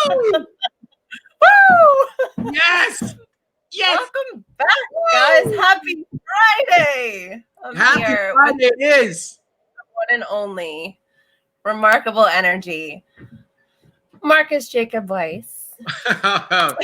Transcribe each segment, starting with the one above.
Woo! Woo! Yes! Yes! Welcome back, guys. Happy Friday! Happy Friday it is! One and only remarkable energy, Marcus Jacob Weiss. Do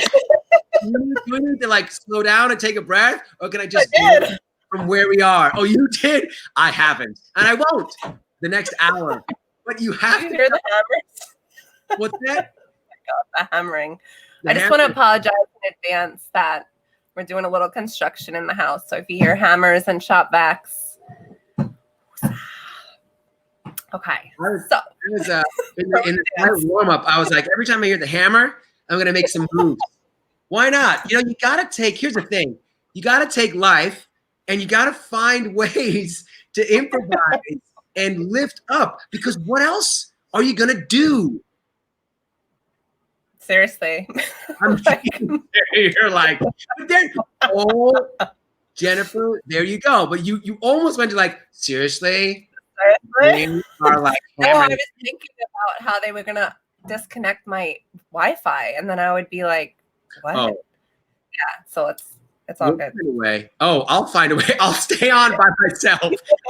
we need to like slow down and take a breath, or can I just do it from where we are? Oh, you did? I haven't, and I won't the next hour. But you have Did to you hear the hammers? What's that? Oh my God, the hammering. The I just hammer. want to apologize in advance that we're doing a little construction in the house. So if you hear hammers and shop vacs, okay. So In the warm up, I was like, every time I hear the hammer, I'm gonna make some moves. Why not? You know, you gotta take. Here's the thing: you gotta take life, and you gotta find ways to improvise and lift up. Because what else are you gonna do? seriously, You're like, oh, Jennifer, there you go. But you almost went to like, seriously? You are like, no, I was thinking about how they were gonna disconnect my Wi-Fi, and then I would be like, "What?" Oh. Yeah, so it's all good. Anyway, I'll find a way. I'll stay on by myself.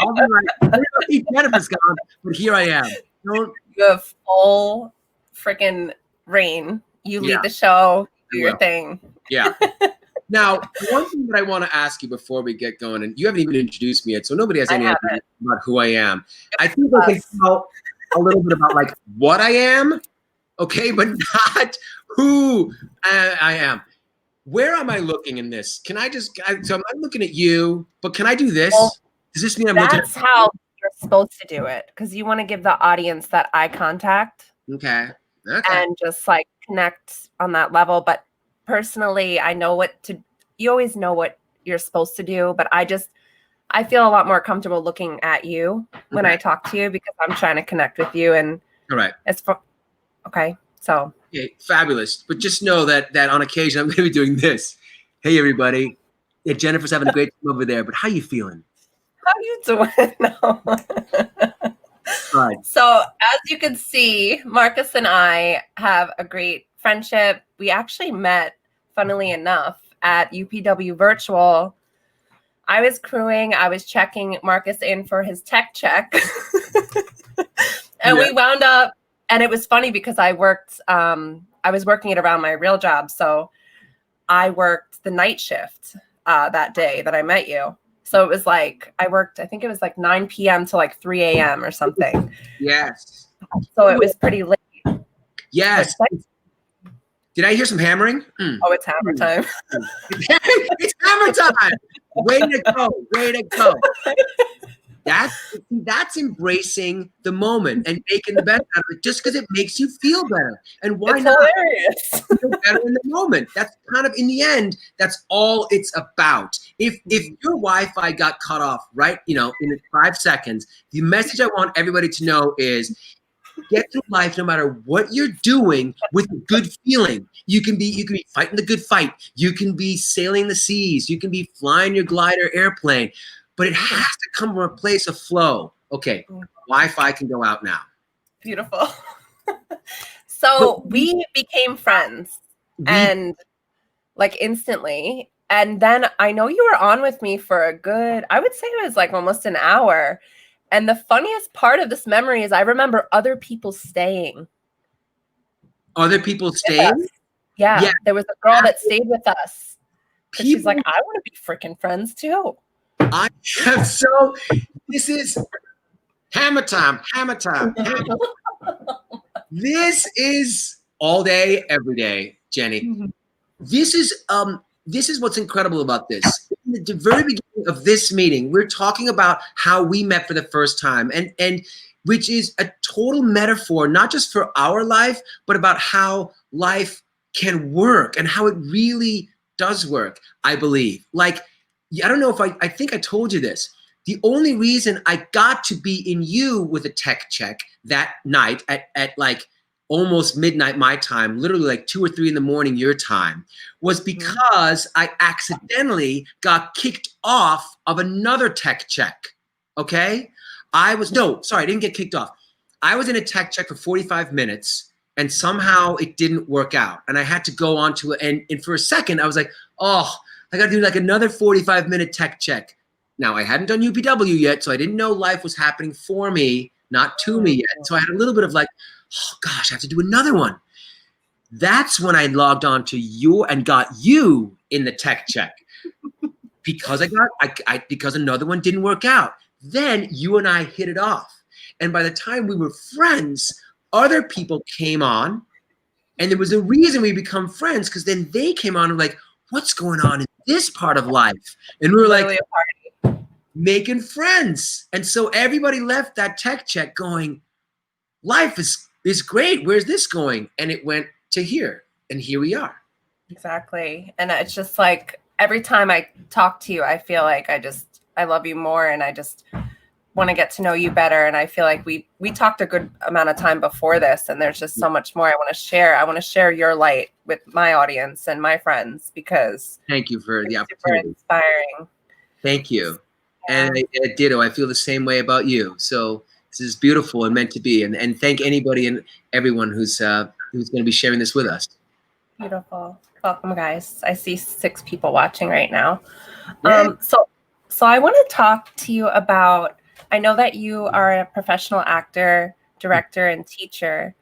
I'll be like, Jennifer's gone, but here I am. You have full freaking reign. You lead the show, do your thing. Yeah. Now, one thing that I want to ask you before we get going, and you haven't even introduced me yet, so nobody has any idea about who I am. I think I can tell a little bit about like what I am, okay, but not who I am. Where am I looking in this? Can I just? So I'm not looking at you, but can I do this? Well, does this mean I'm looking? That's how you're supposed to do it, because you want to give the audience that eye contact. Okay. And just like connect on that level. But personally, I know you always know what you're supposed to do, but I feel a lot more comfortable looking at you when I talk to you, because I'm trying to connect with you. And all right. Okay. So. Okay, fabulous. But just know that on occasion I'm going to be doing this. Hey, everybody. Yeah, Jennifer's having a great time over there, but how you feeling? How you doing? No. Right. So as you can see, Marcus and I have a great friendship. We actually met, funnily enough, at UPW Virtual. I was crewing. I was checking Marcus in for his tech check. And we wound up, and it was funny because I was working it around my real job. So I worked the night shift that day that I met you. So it was like, I think it was like 9 p.m. to like 3 a.m. or something. Yes. So it was pretty late. Yes. Did I hear some hammering? Oh, it's hammer time. It's hammer time. Way to go. Way to go. That's embracing the moment and making the best out of it, just because it makes you feel better. And why not? Hilarious. Feel better in the moment. That's kind of, in the end, that's all it's about. If your Wi-Fi got cut off right, in 5 seconds, the message I want everybody to know is get through life no matter what you're doing with a good feeling. You can be fighting the good fight. You can be sailing the seas. You can be flying your glider airplane. But it has to come from a place of flow. Okay, Wi-Fi can go out now. Beautiful. So we became friends and like instantly. And then I know you were on with me for a good, I would say it was like almost an hour. And the funniest part of this memory is I remember other people staying. Other people staying? Yeah. There was a girl that stayed with us. She's like, I want to be freaking friends too. So this is hammer time. This is all day, every day, Jenny. Mm-hmm. This is what's incredible about this. In the very beginning of this meeting, we're talking about how we met for the first time, and which is a total metaphor, not just for our life, but about how life can work and how it really does work, I believe. Like, I don't know if I think I told you this. The only reason I got to be in you with a tech check that night at like almost midnight my time, literally like 2 or 3 in the morning your time, was because I accidentally got kicked off of another tech check. Okay? I didn't get kicked off. I was in a tech check for 45 minutes, and somehow it didn't work out. And I had to go on to it. And for a second, I was like, oh, I got to do like another 45-minute tech check. Now, I hadn't done UPW yet, so I didn't know life was happening for me, not to me yet. So I had a little bit of like, oh gosh, I have to do another one. That's when I logged on to you and got you in the tech check because because another one didn't work out. Then you and I hit it off. And by the time we were friends, other people came on, and there was a reason we become friends, because then they came on and like, what's going on in this part of life? And we were like, making friends. And so everybody left that tech check going, life is great. Where's this going? And it went to here, and here we are. Exactly. And it's just like, every time I talk to you, I feel like I love you more, and I just want to get to know you better. And I feel like we talked a good amount of time before this, and there's just so much more I want to share. I want to share your light with my audience and my friends, because thank you for the opportunity. Super inspiring. Thank you. Yeah. And ditto, I feel the same way about you. So this is beautiful and meant to be. And thank anybody and everyone who's going to be sharing this with us. Beautiful. Welcome, guys. I see 6 people watching right now. Yeah. So I want to talk to you about, I know that you are a professional actor, director, and teacher.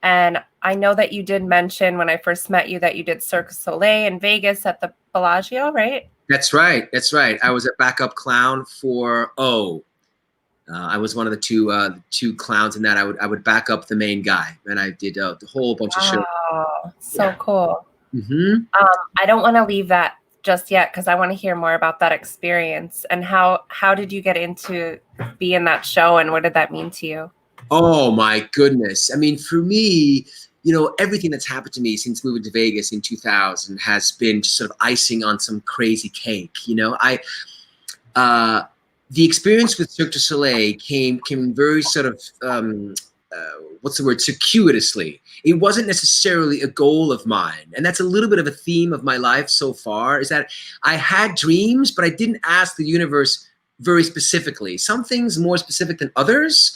And I know that you did mention when I first met you that you did Circus Soleil in Vegas at the Bellagio, right? That's right. That's right. I was a backup clown for I was one of the two clowns in that. I would back up the main guy, and I did the whole bunch of shows. Wow, so cool. Mm-hmm. I don't want to leave that just yet, because I want to hear more about that experience. And how did you get into be in that show, and what did that mean to you? Oh my goodness. I mean, for me, everything that's happened to me since moving to Vegas in 2000 has been sort of icing on some crazy cake. The experience with Cirque du Soleil came very sort of, circuitously. It wasn't necessarily a goal of mine. And that's a little bit of a theme of my life so far, is that I had dreams, but I didn't ask the universe very specifically. Some things more specific than others,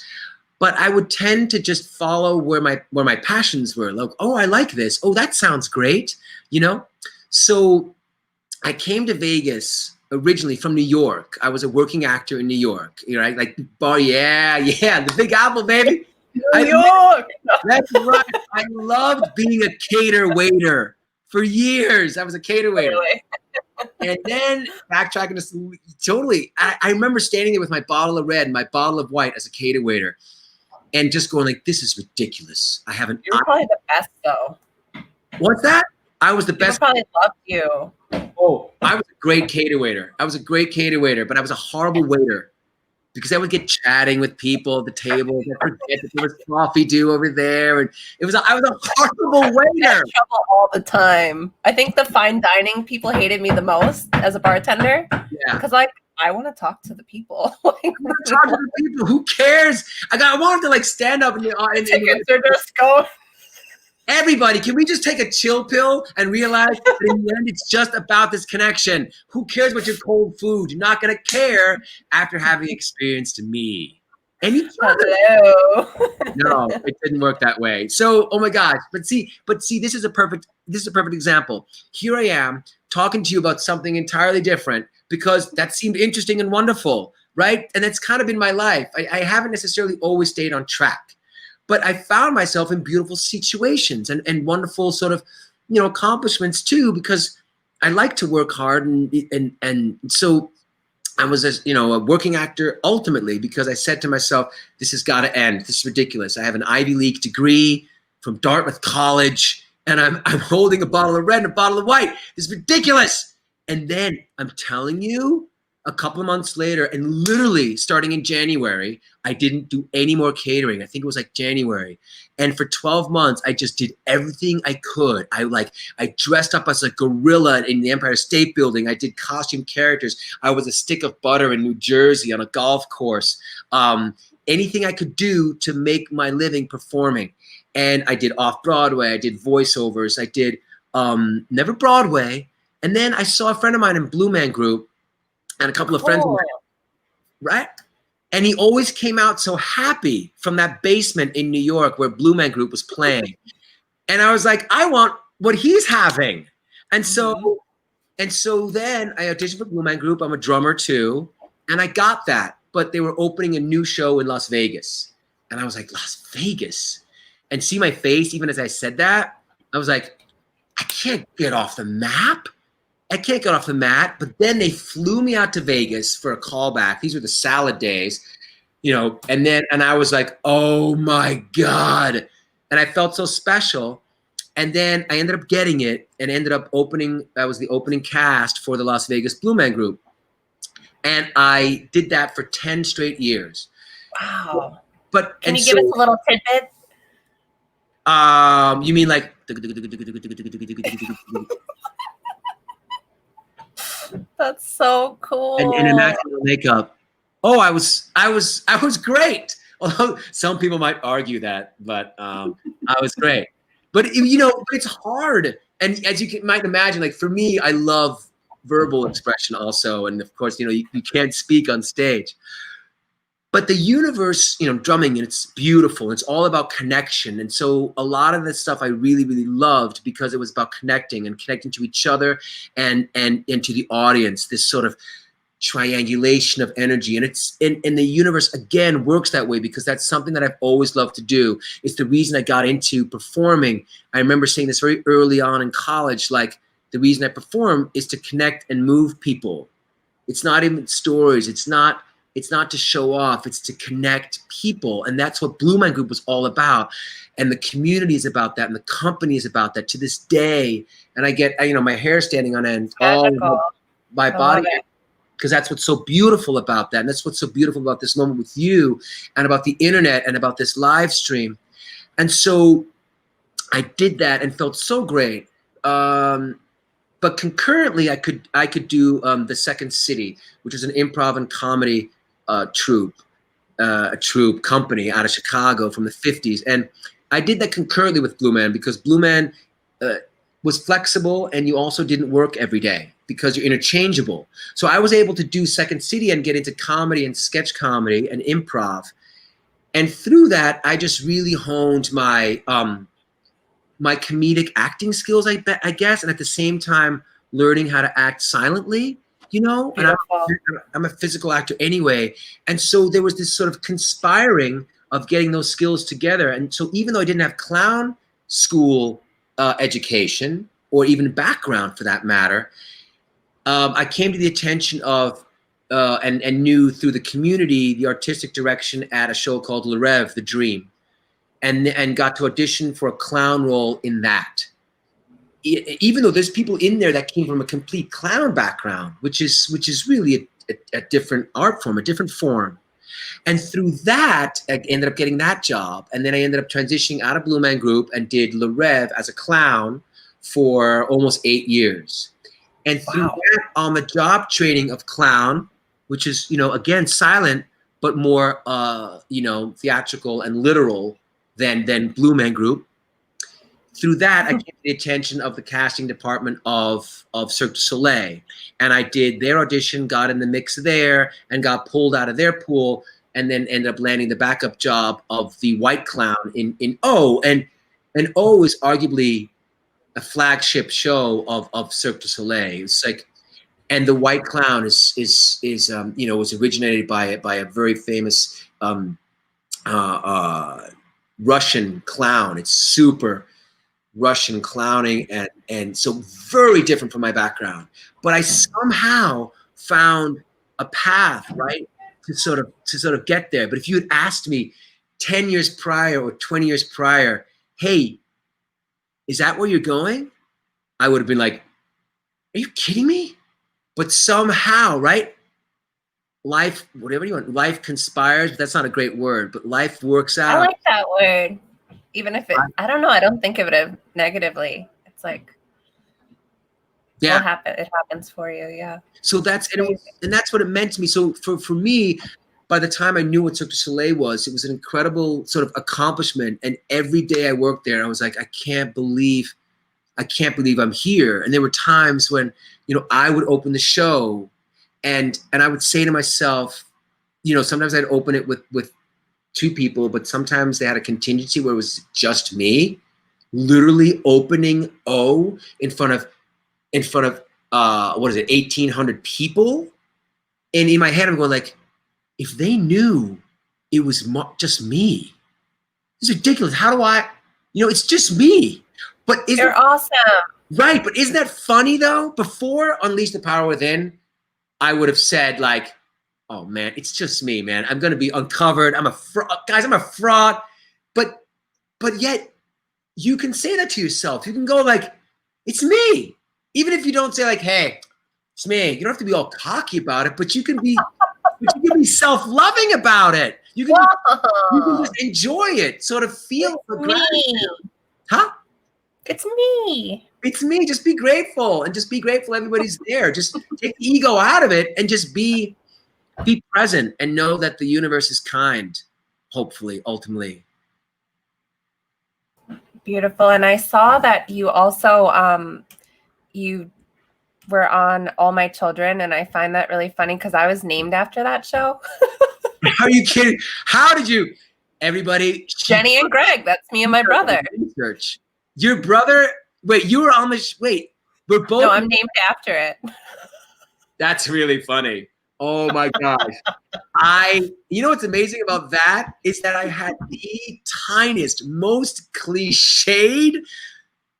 but I would tend to just follow where my passions were. Like, oh, I like this. Oh, that sounds great. So I came to Vegas originally from New York. I was a working actor in New York, right? Like, the Big Apple, baby. New York. That's right. I loved being a cater waiter for years. I was a cater waiter. Really? And then backtracking this totally, I remember standing there with my bottle of red and my bottle of white as a cater waiter, and just going like, this is ridiculous. I haven't. You're probably the best, though. What's that? I was the best. People probably loved you. Oh, I was a great cater waiter. But I was a horrible waiter, because I would get chatting with people at the table. I forget that there was coffee due over there, and I was a horrible waiter. Trouble all the time. I think the fine dining people hated me the most as a bartender. Yeah, because I want to talk to the people. Talk to the people. Who cares? I wanted to stand up and tickets are just going. Everybody, can we just take a chill pill and realize that in the end, it's just about this connection? Who cares about your cold food? You're not going to care after having experienced me. And you Hello. No, it didn't work that way. So, oh my gosh. But see, this is a perfect example. Here I am talking to you about something entirely different, because that seemed interesting and wonderful, right? And that's kind of been my life. I haven't necessarily always stayed on track. But I found myself in beautiful situations and wonderful sort of, accomplishments too, because I like to work hard. And so I was a working actor ultimately, because I said to myself, this has got to end. This is ridiculous. I have an Ivy League degree from Dartmouth College, and I'm holding a bottle of red and a bottle of white. This is ridiculous. And then I'm telling you, a couple of months later, and literally starting in January, I didn't do any more catering. I think it was like January. And for 12 months, I just did everything I could. I dressed up as a gorilla in the Empire State Building. I did costume characters. I was a stick of butter in New Jersey on a golf course. Anything I could do to make my living performing. And I did off-Broadway. I did voiceovers. I did never Broadway. And then I saw a friend of mine in Blue Man Group, and a couple of friends of mine, right? And he always came out so happy from that basement in New York where Blue Man Group was playing. And I was like, I want what he's having. And Mhm. so then I auditioned for Blue Man Group. I'm a drummer too. And I got that. But they were opening a new show in Las Vegas. And I was like, Las Vegas? And see my face, even as I said that, I was like, I can't get off the map. I can't get off the mat. But then they flew me out to Vegas for a callback. These were the salad days, and I was like, oh my God. And I felt so special. And then I ended up getting it and ended up I was the opening cast for the Las Vegas Blue Man Group. And I did that for 10 straight years. Wow. Can you give us a little tidbit? You mean like That's so cool. and immaculate makeup? Oh, I was great. Although some people might argue that, but I was great. But it's hard. And as you might imagine, like for me, I love verbal expression also, and of course, you can't speak on stage. But the universe, drumming, and it's beautiful. It's all about connection. And so a lot of this stuff I really, really loved because it was about connecting to each other and to the audience, this sort of triangulation of energy. And it's in the universe, again, works that way because that's something that I've always loved to do. It's the reason I got into performing. I remember saying this very early on in college, like the reason I perform is to connect and move people. It's not even stories. It's not to show off, it's to connect people. And that's what Blue Man Group was all about. And the community is about that, and the company is about that to this day. And I get, my hair standing on end, all my body, because that's what's so beautiful about that. And that's what's so beautiful about this moment with you and about the internet and about this live stream. And so I did that and felt so great. But concurrently, I could do the Second City, which is an improv and comedy troupe company out of Chicago from the 50s. And I did that concurrently with Blue Man because Blue Man was flexible, and you also didn't work every day because you're interchangeable. So I was able to do Second City and get into comedy and sketch comedy and improv. And through that, I just really honed my my comedic acting skills, I guess, and at the same time learning how to act silently, and I'm a physical actor anyway. And so there was this sort of conspiring of getting those skills together. And so even though I didn't have clown school education or even background for that matter, I came to the attention of and knew through the community the artistic direction at a show called Le Rêve, The Dream. And got to audition for a clown role in that. Even though there's people in there that came from a complete clown background, which is really a different art form, a different form. And through that, I ended up getting that job. And then I ended up transitioning out of Blue Man Group and did Le Rêve as a clown for almost 8 years. And through that, on the job training of clown, which is, again, silent, but more, theatrical and literal than Blue Man Group. Through that, I came to the attention of the casting department of Circus Soleil. And I did their audition, got in the mix there, and got pulled out of their pool, and then ended up landing the backup job of the White Clown in O. And O is arguably a flagship show of Cirque du Soleil. It's like, and the White Clown was originated by a very famous Russian clown. It's super Russian clowning, and so very different from my background. But I somehow found a path, right, to sort of get there. But if you had asked me 10 years prior or 20 years prior, hey, is that where you're going? I would have been like, are you kidding me? But somehow, right? Life, whatever you want, life conspires. That's not a great word, but life works out. I like that word. Even if I don't know, I don't think of it negatively. It's like, it happens for you. Yeah. So that's what it meant to me. So for me, by the time I knew what Cirque du Soleil was, it was an incredible sort of accomplishment. And every day I worked there, I was like, I can't believe I'm here. And there were times when, I would open the show and I would say to myself, sometimes I'd open it with 2 people, but sometimes they had a contingency where it was just me. literally opening O in front of what is it, 1,800 people. And in my head, I'm going like, if they knew it was just me, it's ridiculous. How do I, it's just me. But You're awesome. Right. But isn't that funny though? Before Unleash the Power Within, I would have said like, oh man, it's just me, man. I'm going to be uncovered. I'm a fraud. But yet you can say that to yourself. You can go like, it's me. Even if you don't say like, hey, it's me. You don't have to be all cocky about it, but you can be self-loving about it. You can just enjoy it, sort of feel the gratitude. Huh? It's me. It's me. Just be grateful, and just be grateful everybody's there. Just take the ego out of it and just be present and know that the universe is kind, hopefully, ultimately. Beautiful. And I saw that you also you were on All My Children, and I find that really funny because I was named after that show. Are you kidding? How did you? Everybody. Jenny and Greg. That's me and my brother. Research. Your brother. Wait, you were on the. Wait, we're both. No, I'm named after it. That's really funny. Oh my gosh. You know what's amazing about that is that I had the tiniest, most cliched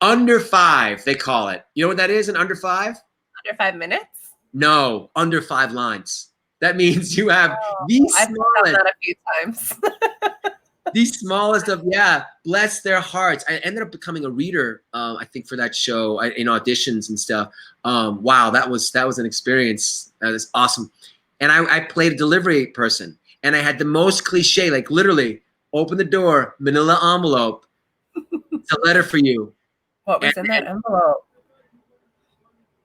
under 5, they call it. You know what that is, an under 5? Under 5 minutes? No, under 5 lines. That means you have the I've done that a few times. the smallest of, bless their hearts. I ended up becoming a reader, I think, for that show in auditions and stuff. Wow, that was an experience. That was awesome. And I played a delivery person, and I had the most cliche, like literally, open the door, manila envelope, it's a letter for you. What was in that envelope?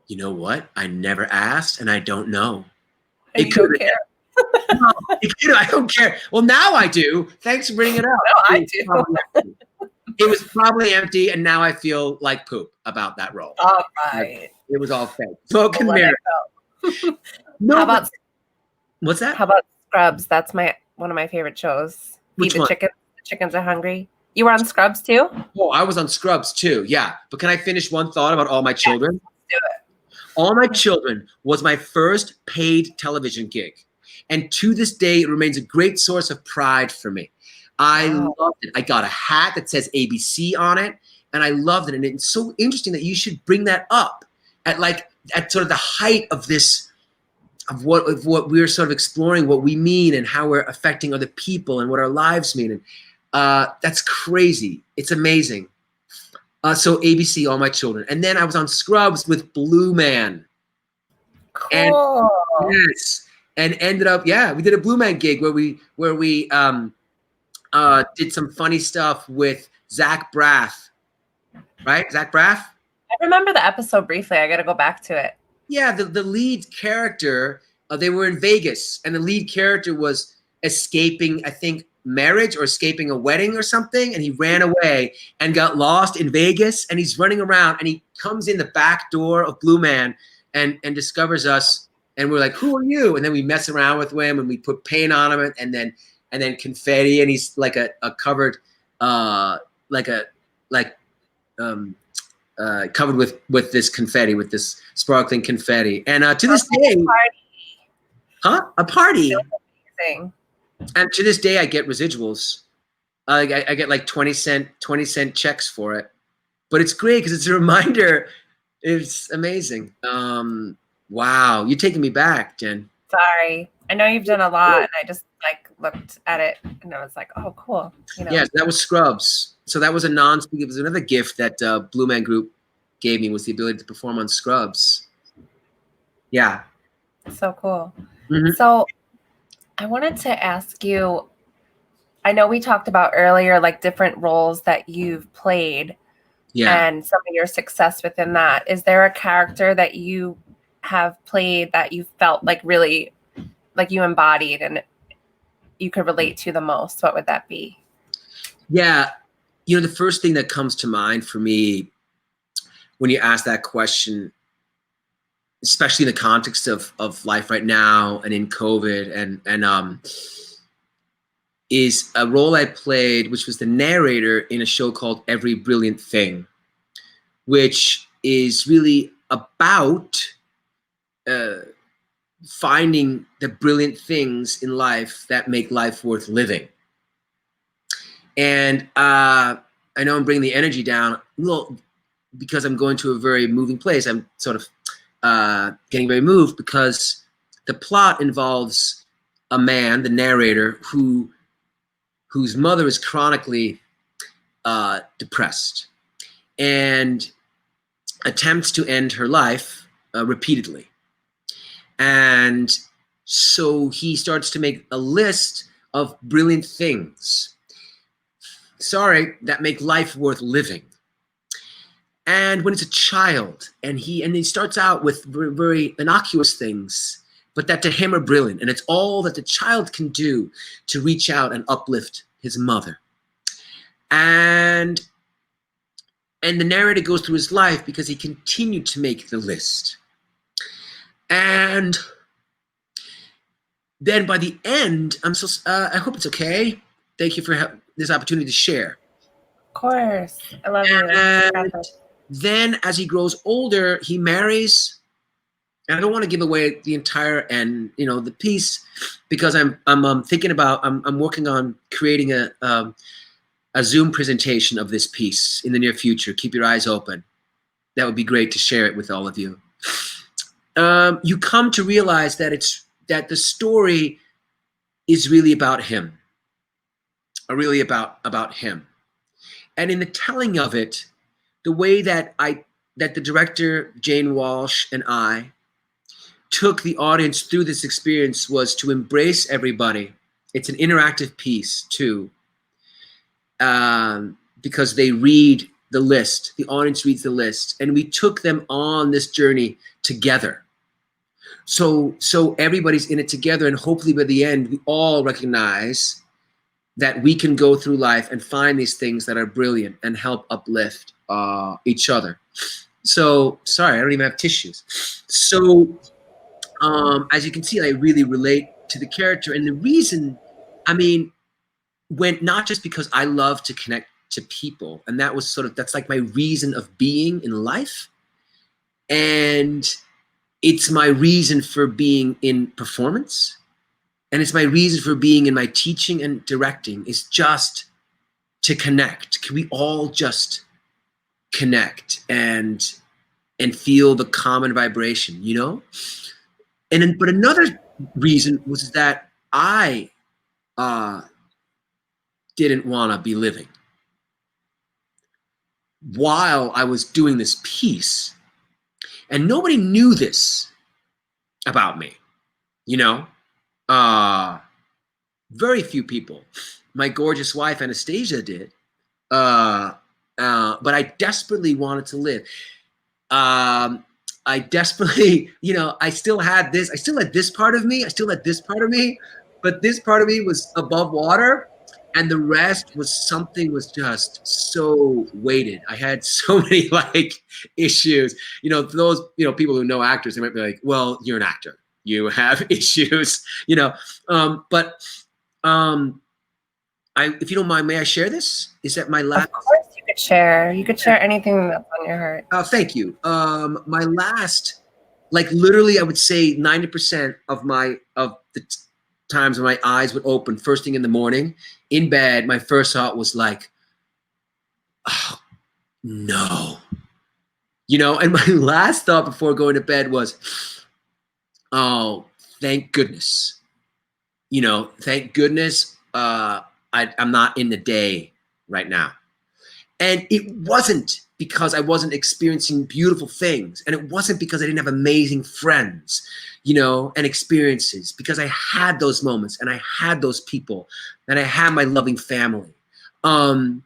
You know what? I never asked, and I don't know. You don't care. No, I don't care. Well, now I do. Thanks for bringing it up. No, I do. It was probably empty, and now I feel like poop about that role. All right. It was all fake. Smoke and mirror. No, how about what's that? How about Scrubs? That's one of my favorite shows. Which one? The chickens are hungry. You were on Scrubs too? Oh, I was on Scrubs too. Yeah. But can I finish one thought about All My Children? Yes, do it. All My Children was my first paid television gig. And to this day, it remains a great source of pride for me. I loved it. I got a hat that says ABC on it, and I loved it. And it's so interesting that you should bring that up at sort of the height of this, of what we're sort of exploring, what we mean and how we're affecting other people and what our lives mean. And that's crazy. It's amazing. So ABC, All My Children. And then I was on Scrubs with Blue Man. Cool. And yes. And ended up, we did a Blue Man gig where we did some funny stuff with Zach Braff. Right? Zach Braff? I remember the episode briefly. I got to go back to it. Yeah, the lead character, they were in Vegas, and the lead character was escaping, I think, marriage or escaping a wedding or something, and he ran away and got lost in Vegas, and he's running around, and he comes in the back door of Blue Man and discovers us, and we're like, who are you? And then we mess around with him, and we put paint on him, and then confetti, and he's like a covered covered with this confetti, with this sparkling confetti. And to this day, a party. Amazing. And to this day, I get residuals. I get like 20 cent checks for it. But it's great because it's a reminder. It's amazing. Wow, you're taking me back, Jen. Sorry, I know you've done a lot, and I just looked at it and I was like, oh, cool. Yeah, that was Scrubs. So that was it was another gift that Blue Man Group gave me, was the ability to perform on Scrubs. Yeah. So cool. Mm-hmm. So I wanted to ask you, I know we talked about earlier, different roles that you've played and some of your success within that. Is there a character that you have played that you felt really you embodied and you could relate to the most? What would that be? Yeah. The first thing that comes to mind for me when you ask that question, especially in the context of life right now and in COVID, and is a role I played, which was the narrator in a show called Every Brilliant Thing, which is really about finding the brilliant things in life that make life worth living. And I know I'm bringing the energy down a little because I'm going to a very moving place. I'm sort of getting very moved because the plot involves a man, the narrator, whose mother is chronically depressed and attempts to end her life repeatedly. And so he starts to make a list of brilliant things, that make life worth living. And when it's a child, and he starts out with very, very innocuous things, but that to him are brilliant, and it's all that the child can do to reach out and uplift his mother. And the narrator goes through his life because he continued to make the list. And then by the end, I hope it's okay. Thank you for this opportunity to share. Of course. I love you. And then as he grows older, he marries. And I don't want to give away the entire end, the piece, because I'm thinking about, I'm working on creating a Zoom presentation of this piece in the near future. Keep your eyes open. That would be great to share it with all of you. You come to realize that the story is really about him, really about him. And in the telling of it, the way that the director, Jane Walsh, and I took the audience through this experience was to embrace everybody. It's an interactive piece too, because they read the list, the audience reads the list, and we took them on this journey together. So everybody's in it together, and hopefully by the end, we all recognize that we can go through life and find these things that are brilliant and help uplift each other. So, sorry, I don't even have tissues. So, as you can see, I really relate to the character. And the reason, not just because I love to connect to people, and that's like my reason of being in life. And it's my reason for being in performance. And it's my reason for being in my teaching and directing, is just to connect. Can we all just connect and feel the common vibration, But another reason was that I didn't want to be living. While I was doing this piece, and nobody knew this about me, very few people. My gorgeous wife, Anastasia, did. But I desperately wanted to live. I desperately, I still had this part of me. But this part of me was above water, and the rest was just so weighted. I had so many issues. Those people who know actors, they might be like, well, you're an actor. You have issues, but if you don't mind, may I share this? Is that my last? Of course you could share. You could share anything that's on your heart. Thank you. My last, literally, I would say 90% of the times when my eyes would open first thing in the morning in bed, my first thought was oh, no. And my last thought before going to bed was, oh, thank goodness. Thank goodness I'm not in the day right now. And it wasn't because I wasn't experiencing beautiful things. And it wasn't because I didn't have amazing friends, and experiences, because I had those moments, and I had those people, and I had my loving family. I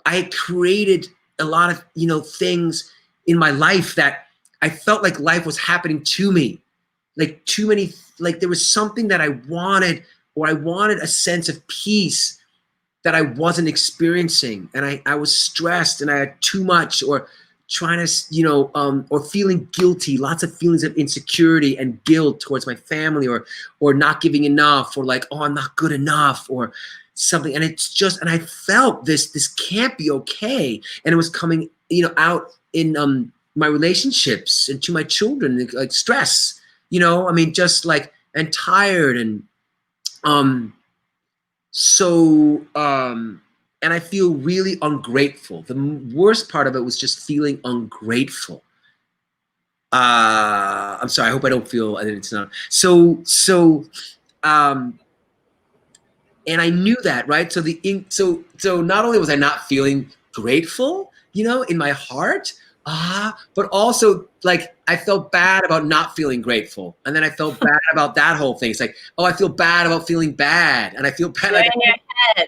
had created a lot of, things in my life that I felt like life was happening to me. There was something that I wanted, or I wanted a sense of peace that I wasn't experiencing. And I was stressed, and I had too much or trying to, you know, or feeling guilty, lots of feelings of insecurity and guilt towards my family, or not giving enough, or like, oh, I'm not good enough, or something. And it's just, and I felt this can't be okay. And it was coming, you know, out in my relationships and to my children, like stress, you know, I mean, just like, and tired, and and I feel really ungrateful. The worst part of it was just feeling ungrateful. I'm sorry. I hope I don't feel. It's not. And I knew that, right? So not only was I not feeling grateful, you know, in my heart, but also like I felt bad about not feeling grateful, and then I felt bad about that whole thing. It's like, oh, I feel bad about feeling bad, and I feel bad. Like, in your head.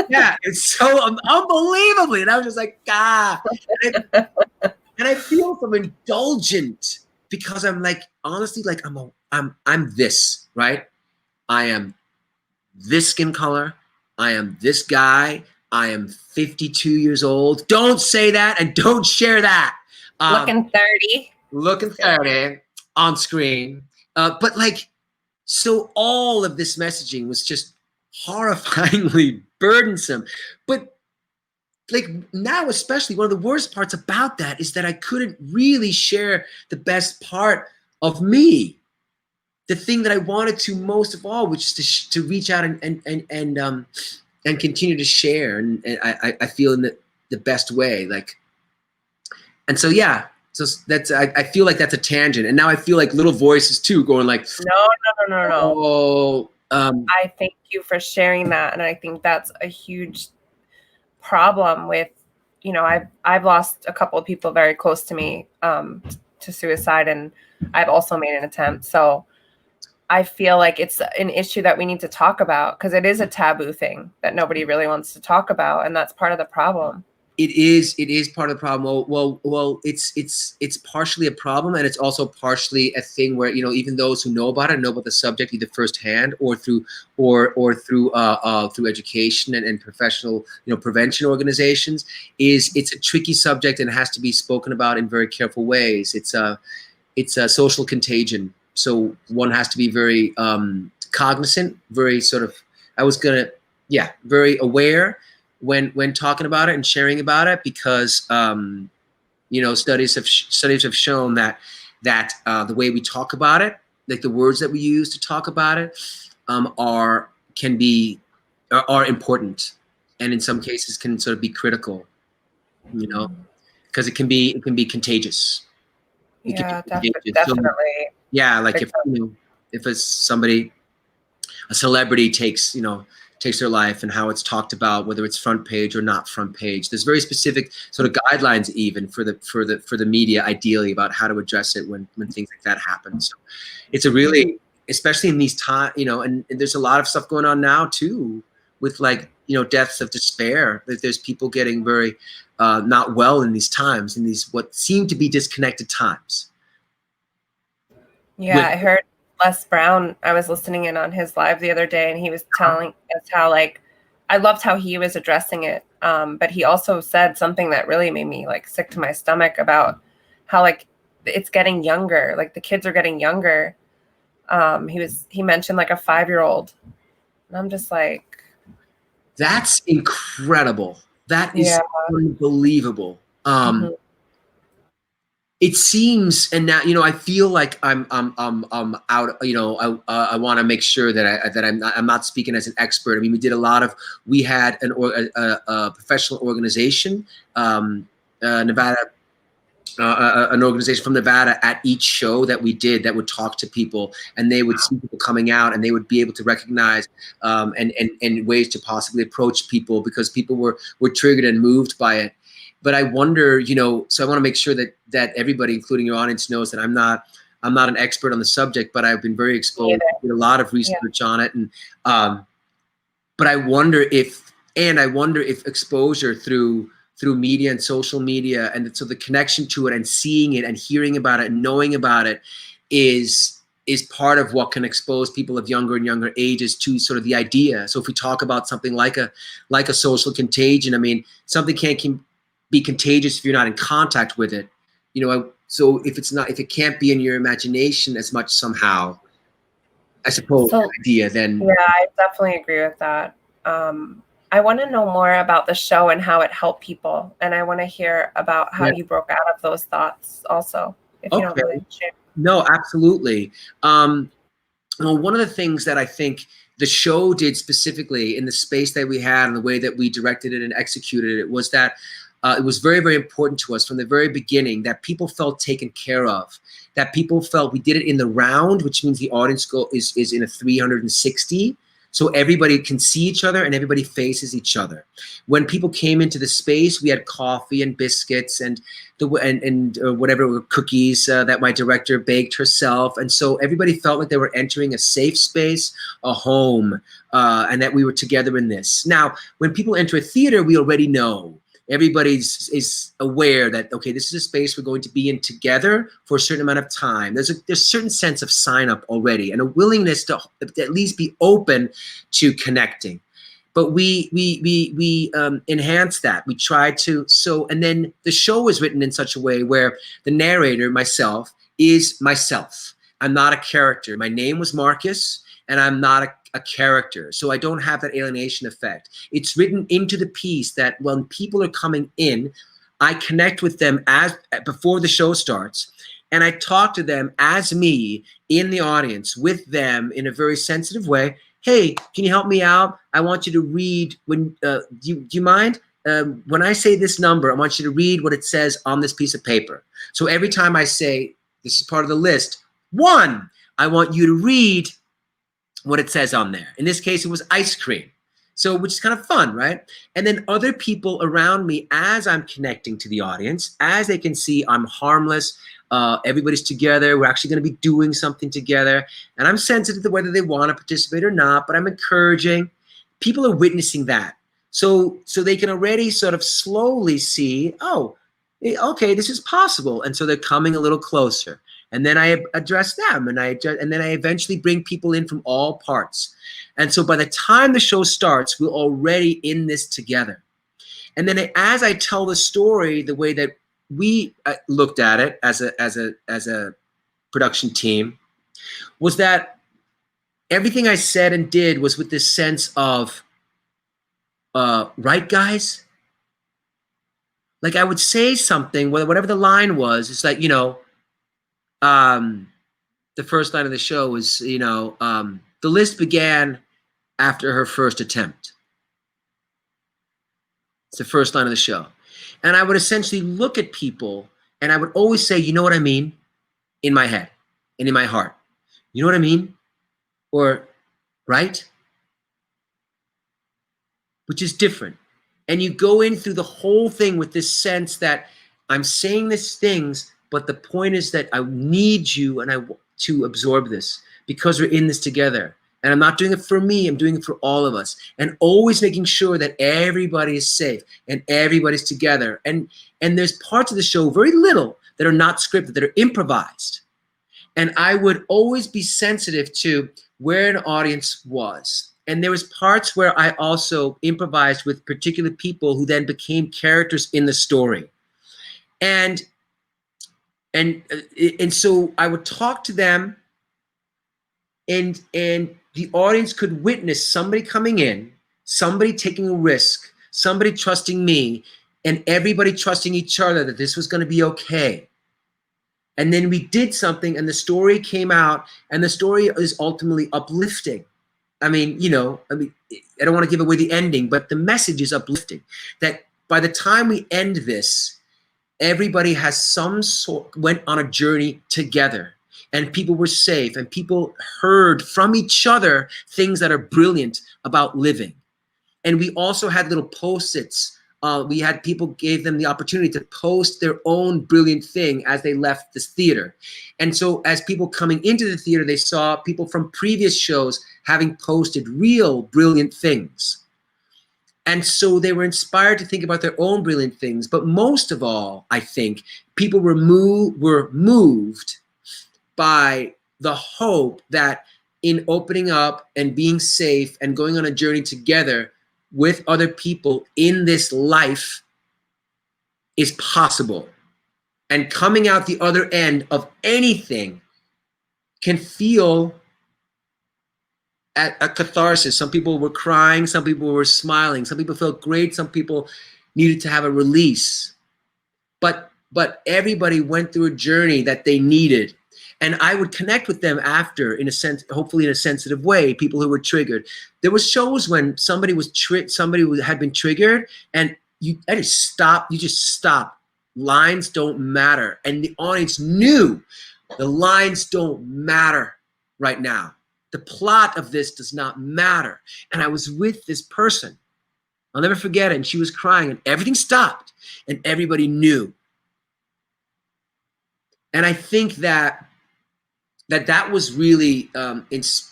Yeah, it's so unbelievably, and I was just like, and I feel so indulgent because I'm like, honestly, like I'm this, right? I am this skin color. I am this guy. I am 52 years old. Don't say that and don't share that. Looking 30. Looking 30 on screen. But like, so all of this messaging was just horrifyingly burdensome. But like now, especially, one of the worst parts about that is that I couldn't really share the best part of me. The thing that I wanted to most of all, which is to reach out and continue to share, and I feel in the best way, like, and so yeah, so that's I feel like that's a tangent, and now I feel like little voices too going like, no. Oh, I thank you for sharing that, and I think that's a huge problem with, you know, I've lost a couple of people very close to me to suicide, and I've also made an attempt. So I feel like it's an issue that we need to talk about, because it is a taboo thing that nobody really wants to talk about, and that's part of the problem. It is part of the problem. Well, it's partially a problem, and it's also partially a thing where, you know, even those who know about it know about the subject either firsthand or through through education and professional, you know, prevention organizations. It's a tricky subject and it has to be spoken about in very careful ways. It's a social contagion. So one has to be very cognizant, very sort of, very aware when talking about it and sharing about it, because you know, studies have shown that the way we talk about it, like the words that we use to talk about it, are important, and in some cases can sort of be critical, you know, because it can be contagious. Yeah, definitely. So, yeah, like if, you know, if a celebrity takes their life and how it's talked about, whether it's front page or not front page, there's very specific sort of guidelines even for the media, ideally, about how to address it when things like that happen. So it's a really, especially in these times, you know, and there's a lot of stuff going on now too, with, like, you know, deaths of despair. There's people getting very not well in these times, in these what seem to be disconnected times. Yeah, I heard Les Brown. I was listening in on his live the other day, and he was telling us how, like, I loved how he was addressing it. But he also said something that really made me, like, sick to my stomach about how, like, it's getting younger. Like, the kids are getting younger. He mentioned like a 5-year-old, and I'm just like, that's incredible. That is unbelievable. It seems, and now, you know, I feel like I'm out. You know, I want to make sure that I'm not speaking as an expert. I mean, we had a professional organization, Nevada, an organization from Nevada, at each show that we did, that would talk to people, and they would see people coming out, and they would be able to recognize and ways to possibly approach people, because people were triggered and moved by it. But I wonder, you know, so I want to make sure that everybody, including your audience, knows that I'm not an expert on the subject, but I've been very exposed, did a lot of research on it, and but I wonder if exposure through media and social media, and so the connection to it and seeing it and hearing about it and knowing about it is part of what can expose people of younger and younger ages to sort of the idea. So if we talk about something like a social contagion, I mean, something be contagious if you're not in contact with it. You know, so if it can't be in your imagination as much somehow, I suppose, So, idea, then yeah, I definitely agree with that. I want to know more about the show and how it helped people. And I want to hear about how yeah. you broke out of those thoughts also, if you don't Okay. mind sharing. No, absolutely. Well, one of the things that I think the show did specifically in the space that we had and the way that we directed it and executed it was that it was very, very important to us from the very beginning that people felt taken care of, that people felt we did it in the round, which means the audience is in a 360. So everybody can see each other and everybody faces each other. When people came into the space, we had coffee and biscuits and whatever cookies that my director baked herself. And so everybody felt like they were entering a safe space, a home, and that we were together in this. Now, when people enter a theater, we already know. Everybody is aware that, okay, this is a space we're going to be in together for a certain amount of time. There's a certain sense of sign up already and a willingness to at least be open to connecting. But we enhance that. We try to, and then the show was written in such a way where the narrator, myself, is myself. I'm not a character. My name was Marcus, and I'm not a character. So I don't have that alienation effect. It's written into the piece that when people are coming in, I connect with them before the show starts, and I talk to them as me in the audience with them in a very sensitive way. Hey, can you help me out? I want you to read when, do you mind? When I say this number, I want you to read what it says on this piece of paper. So every time I say, this is part of the list, 1, I want you to read what it says on there. In this case, it was ice cream. So, which is kind of fun, right? And then other people around me, as I'm connecting to the audience, as they can see I'm harmless, everybody's together, we're actually going to be doing something together, and I'm sensitive to whether they want to participate or not, but I'm encouraging. People are witnessing that. So they can already sort of slowly see, oh, okay, this is possible. And so they're coming a little closer. And then I address them, and then I eventually bring people in from all parts. And so by the time the show starts, we're already in this together. And then as I tell the story, the way that we looked at it as a production team was that everything I said and did was with this sense of, right, guys? Like I would say something, whatever the line was, it's like, the first line of the show was, the list began after her first attempt. It's the first line of the show. And I would essentially look at people and I would always say, you know what I mean? In my head and in my heart. You know what I mean? Or, right? Which is different. And you go in through the whole thing with this sense that I'm saying these things, but the point is that I need you and I want to absorb this because we're in this together. And I'm not doing it for me, I'm doing it for all of us. And always making sure that everybody is safe and everybody's together. And there's parts of the show, very little, that are not scripted, that are improvised. And I would always be sensitive to where an audience was. And there was parts where I also improvised with particular people who then became characters in the story. And so I would talk to them, and the audience could witness somebody coming in, somebody taking a risk, somebody trusting me, and everybody trusting each other that this was going to be okay. And then we did something, and the story came out, and the story is ultimately uplifting. I mean, I don't want to give away the ending, but the message is uplifting. That by the time we end this, everybody has went on a journey together, and people were safe, and people heard from each other things that are brilliant about living. And we also had little post-its. We had people gave them the opportunity to post their own brilliant thing as they left this theater. And so as people coming into the theater, they saw people from previous shows having posted real brilliant things. And so they were inspired to think about their own brilliant things. But most of all, I think, people were moved by the hope that in opening up and being safe and going on a journey together with other people in this life, is possible. And coming out the other end of anything can feel a catharsis. Some people were crying, some people were smiling, some people felt great, some people needed to have a release. But everybody went through a journey that they needed. And I would connect with them after, in a sense, hopefully in a sensitive way, people who were triggered. There was shows when somebody had been triggered, and you just stop. Lines don't matter. And the audience knew the lines don't matter right now. The plot of this does not matter. And I was with this person. I'll never forget it. And she was crying, and everything stopped, and everybody knew. And I think that was really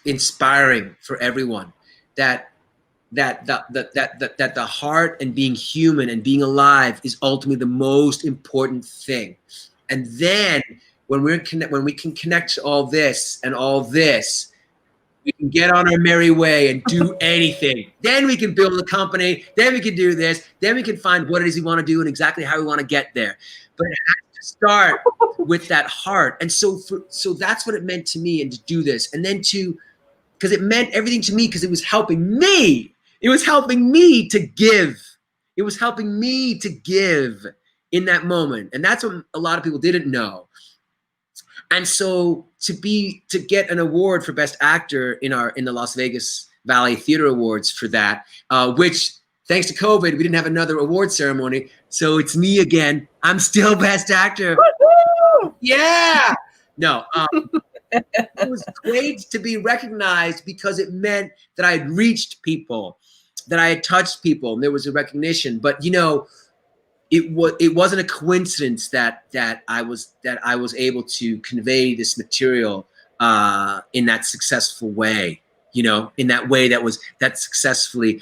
inspiring for everyone. That the heart and being human and being alive is ultimately the most important thing. And then when we can connect to all this and all this, we can get on our merry way and do anything. Then we can build a company. Then we can do this. Then we can find what it is we want to do and exactly how we want to get there. But it has to start with that heart. And so that's what it meant to me, and to do this. And then because it meant everything to me, because it was helping me. It was helping me to give. It was helping me to give in that moment. And that's what a lot of people didn't know. And so to get an award for Best Actor in the Las Vegas Valley Theater Awards for that, which thanks to COVID, we didn't have another award ceremony. So it's me again. I'm still Best Actor. Woo-hoo! Yeah. No. It was great to be recognized, because it meant that I had reached people, that I had touched people, and there was a recognition. But it wasn't a coincidence that I was able to convey this material in that successful way, in that way that successfully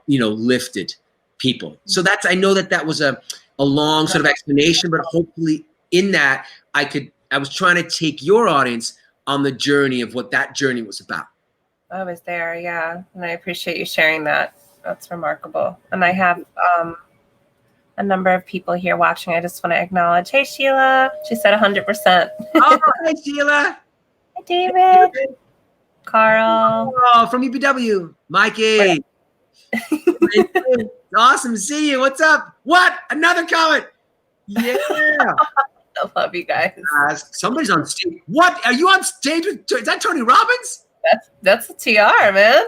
lifted people. So I know that was a long sort of explanation, but hopefully in that I was trying to take your audience on the journey of what that journey was about. I was there, yeah, and I appreciate you sharing that. That's remarkable. And I have a number of people here watching. I just want to acknowledge. Hey, Sheila. She said 100%. Oh, hey, Sheila. Hi, David. Carl. Oh, from UPW. Mikey. Awesome to see you. What's up? What? Another comment. Yeah. I love you guys. Somebody's on stage. What? Are you on stage with? Is that Tony Robbins? That's a TR, man.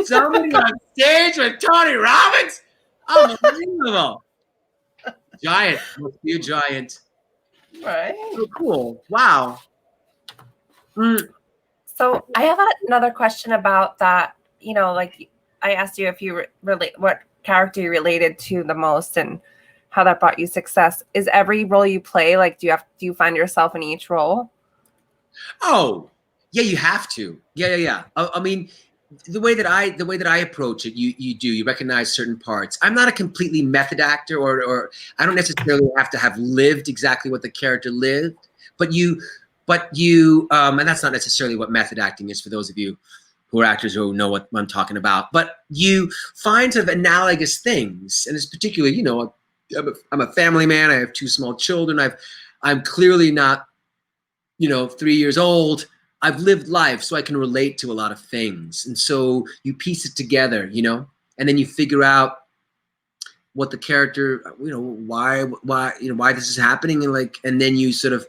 Somebody on stage with Tony Robbins? Unbelievable. Giant. Must be a giant. Right. So cool. Wow. So I have another question about that. Like I asked you if you what character you related to the most and how that brought you success. Is every role you play, like, do you find yourself in each role? Oh, yeah, you have to. Yeah. I mean, the way that I approach it, you recognize certain parts. I'm not a completely method actor, or I don't necessarily have to have lived exactly what the character lived, but you, and that's not necessarily what method acting is for those of you who are actors who know what I'm talking about. But you find sort of analogous things, and it's particularly, I'm a family man. I have 2 small children. I'm clearly not, 3 years old. I've lived life, so I can relate to a lot of things. And so you piece it together, and then you figure out what the character, why this is happening, and then you sort of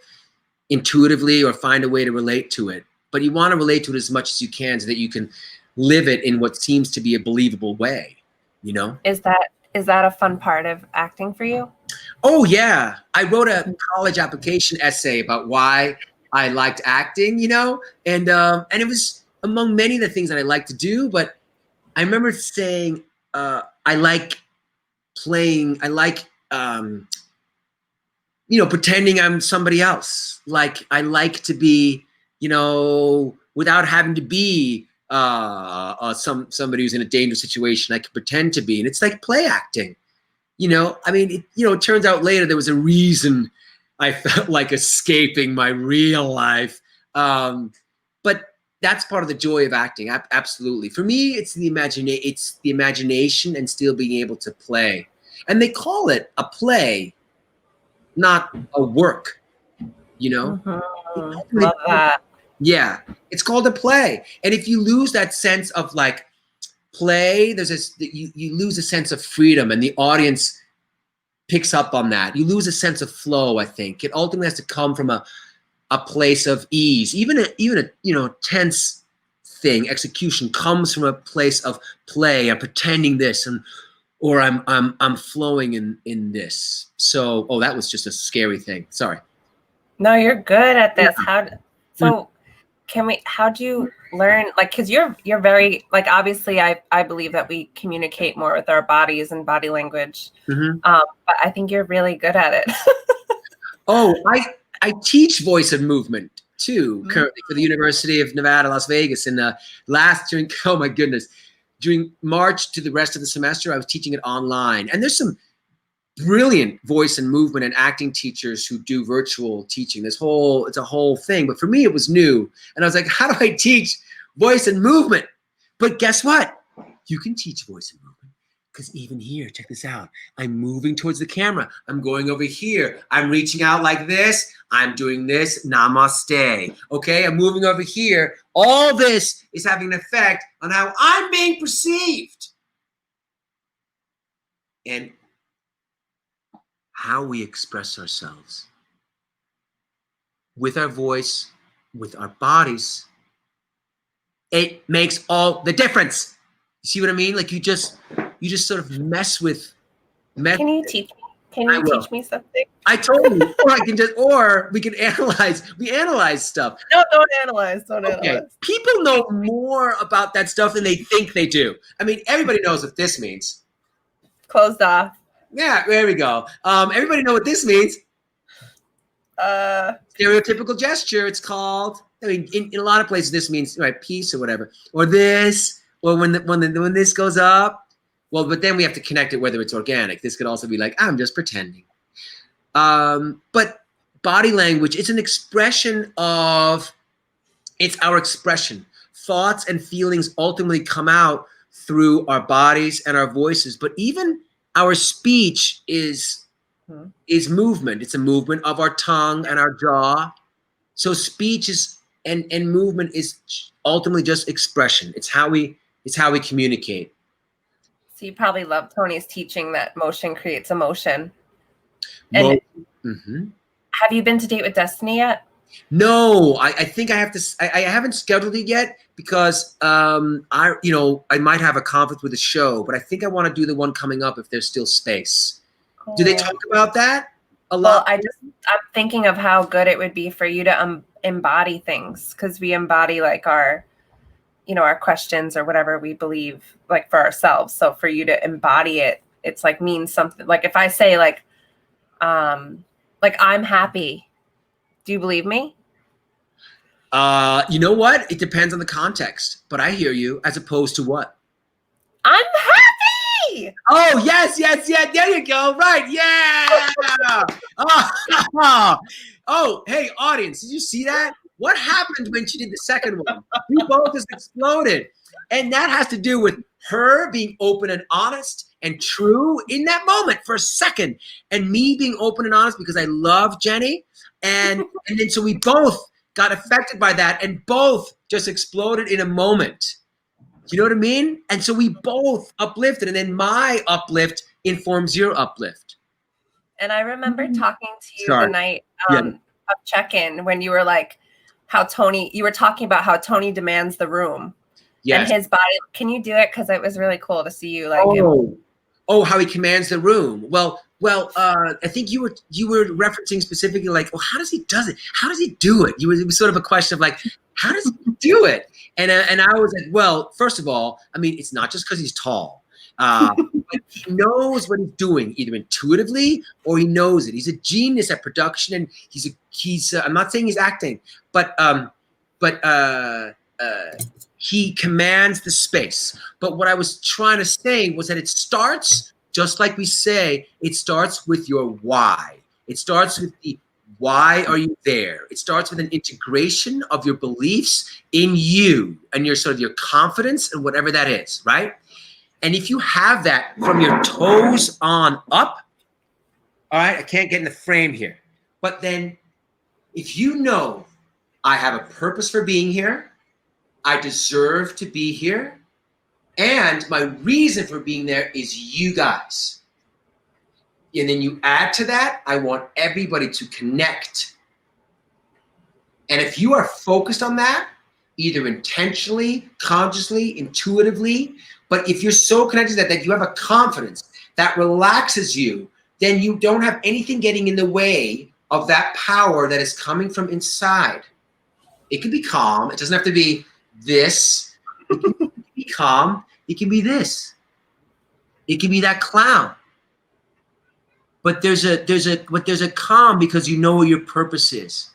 intuitively or find a way to relate to it. But you want to relate to it as much as you can so that you can live it in what seems to be a believable way, Is that a fun part of acting for you? Oh, yeah. I wrote a college application essay about why I liked acting, and it was among many of the things that I like to do. But I remember saying I like playing. I like pretending I'm somebody else. Like I like to be, without having to be somebody who's in a dangerous situation. I can pretend to be, and it's like play acting. I mean, it turns out later there was a reason I felt like escaping my real life. But that's part of the joy of acting. Absolutely. For me, it's the imagination and still being able to play. And they call it a play, not a work, you know? Love that. Yeah, it's called a play. And if you lose that sense of like play, there's this, you lose a sense of freedom, and the audience picks up on that. You lose a sense of flow, I think. It ultimately has to come from a place of ease. Even a tense thing, execution comes from a place of play. I'm pretending this, or I'm flowing in this. So, that was just a scary thing. Sorry. No, you're good at this. How'd you learn, like, because you're very, like, obviously I believe that we communicate more with our bodies and body language. But I think you're really good at it. I teach voice and movement too, currently for the University of Nevada, Las Vegas. And during March to the rest of the semester, I was teaching it online. And there's some brilliant voice and movement and acting teachers who do virtual teaching. It's a whole thing. But for me, it was new. And I was like, how do I teach voice and movement? But guess what? You can teach voice and movement. Because even here, check this out. I'm moving towards the camera. I'm going over here. I'm reaching out like this. I'm doing this. Namaste. Okay, I'm moving over here. All this is having an effect on how I'm being perceived. And how we express ourselves with our voice, with our bodies, it makes all the difference. You see what I mean? Like you just sort of mess with. Can you teach me something? I told you, or we can analyze. We analyze stuff. No, don't analyze. Analyze. People know more about that stuff than they think they do. I mean, everybody knows what this means. Closed off. Yeah, there we go. Everybody know what this means. Stereotypical gesture, it's called. I mean, in a lot of places, this means peace or whatever, or this, or when this goes up. Well, but then we have to connect it whether it's organic. This could also be like, I'm just pretending. But body language, it's an expression of, it's our expression. Thoughts and feelings ultimately come out through our bodies and our voices. But even our speech is movement. It's a movement of our tongue and our jaw. So speech is and movement is ultimately just expression. It's how we communicate. So you probably love Tony's teaching that motion creates emotion. And have you been to Date with Destiny yet? No, I think I have to. I haven't scheduled it yet because I might have a conflict with the show, but I think I want to do the one coming up if there's still space. Cool. Do they talk about that a lot? Well, I'm thinking of how good it would be for you to embody things, because we embody like our questions or whatever we believe like for ourselves. So for you to embody it, it's like means something. Like if I say like I'm happy, do you believe me? You know what? It depends on the context, but I hear you. As opposed to what? I'm happy. Oh, yes. There you go. Right. Yeah. Oh, hey, audience, did you see that? What happened when she did the second one? We both just exploded. And that has to do with her being open and honest and true in that moment for a second. And me being open and honest because I love Jenny. And then so we both got affected by that and both just exploded in a moment. You know what I mean? And so we both uplifted, and then my uplift informs your uplift. And I remember talking to you the night of check-in when you were like, you were talking about how Tony demands the room. Yes. And his body. Can you do it? Because it was really cool to see you like him. Oh, how he commands the room. Well, I think you were referencing specifically like, well, how does he do it? It was sort of a question of like, how does he do it? And I was like, well, first of all, I mean, it's not just because he's tall. But he knows what he's doing, either intuitively or he knows it. He's a genius at production, and he's. I'm not saying he's acting, but he commands the space. But what I was trying to say was that it starts, just like we say, it starts with your why. It starts with the why are you there? It starts with an integration of your beliefs in you and your sort of your confidence and whatever that is, right? And if you have that from your toes on up, All right, I can't get in the frame here. But then if you know I have a purpose for being here, I deserve to be here, and my reason for being there is you guys. And then you add to that, I want everybody to connect. And if you are focused on that, either intentionally, consciously, intuitively, but if you're so connected to that you have a confidence that relaxes you, then you don't have anything getting in the way of that power that is coming from inside. It can be calm. It doesn't have to be this. It can be calm. It can be this. It can be that clown. But there's a calm because you know what your purpose is.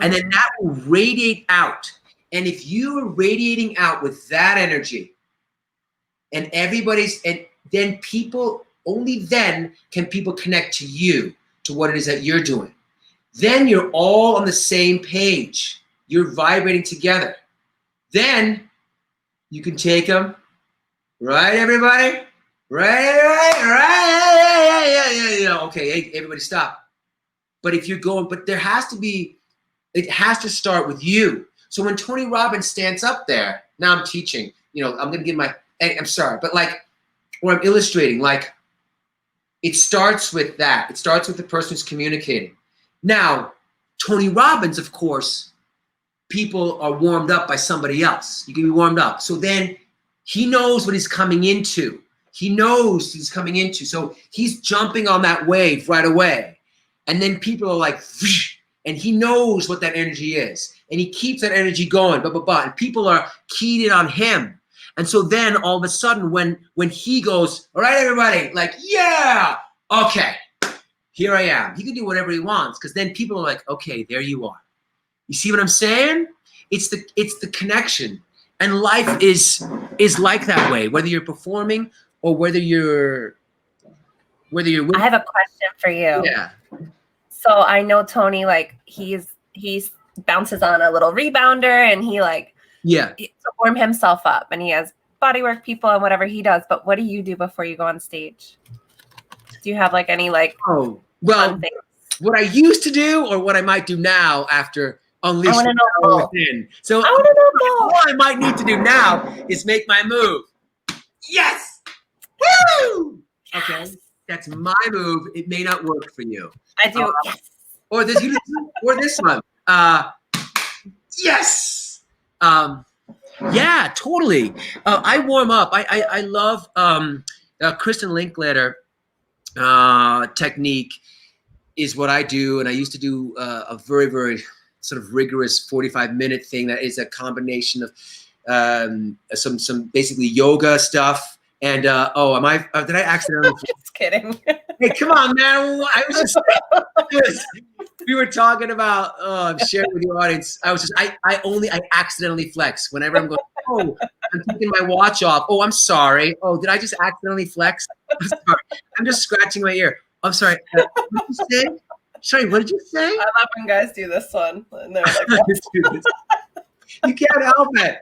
And then that will radiate out. And if you are radiating out with that energy, and then people, only then can people connect to you, to what it is that you're doing. Then you're all on the same page. You're vibrating together. Then you can take them, right, everybody? Right. Yeah. Okay, hey, everybody stop. But if you're going, but there has to be, it has to start with you. So when Tony Robbins stands up there, now I'm teaching, I'm going to give I'm sorry, but or I'm illustrating, it starts with that. It starts with the person who's communicating. Now, Tony Robbins, of course, people are warmed up by somebody else. You can be warmed up. So then he knows what he's coming into. He knows he's coming into. So he's jumping on that wave right away. And then people are like, and he knows what that energy is. And he keeps that energy going, and people are keyed in on him. And so then all of a sudden when he goes, all right, everybody, yeah, okay, here I am. He can do whatever he wants, because then people are like, okay, there you are. You see what I'm saying? It's the connection. And life is like that way, whether you're performing or whether you're I have a question for you. Yeah. So I know Tony, he's bounces on a little rebounder, and he to warm himself up, and he has bodywork people and whatever he does. But what do you do before you go on stage? Do you have any fun things? What I used to do, or what I might do now after unleashing the power within. So I want to know both. What I might need to do now is make my move. Yes. Woo! Okay. That's my move. It may not work for you. I do. Yes. Or this one. Yes. Yeah, totally. I warm up. I love Kristen Linklater technique is what I do. And I used to do a very, very sort of rigorous 45-minute thing that is a combination of some basically yoga stuff. And did I accidentally? Just kidding. Hey, come on, man! I was just we were talking about. I'm sharing with the audience. I accidentally flex whenever I'm going. Oh, I'm taking my watch off. Oh, I'm sorry. Oh, did I just accidentally flex? I'm sorry. I'm just scratching my ear. I'm sorry. What did you say? Sorry, what did you say? I love when guys do this one. And they're like, you can't help it.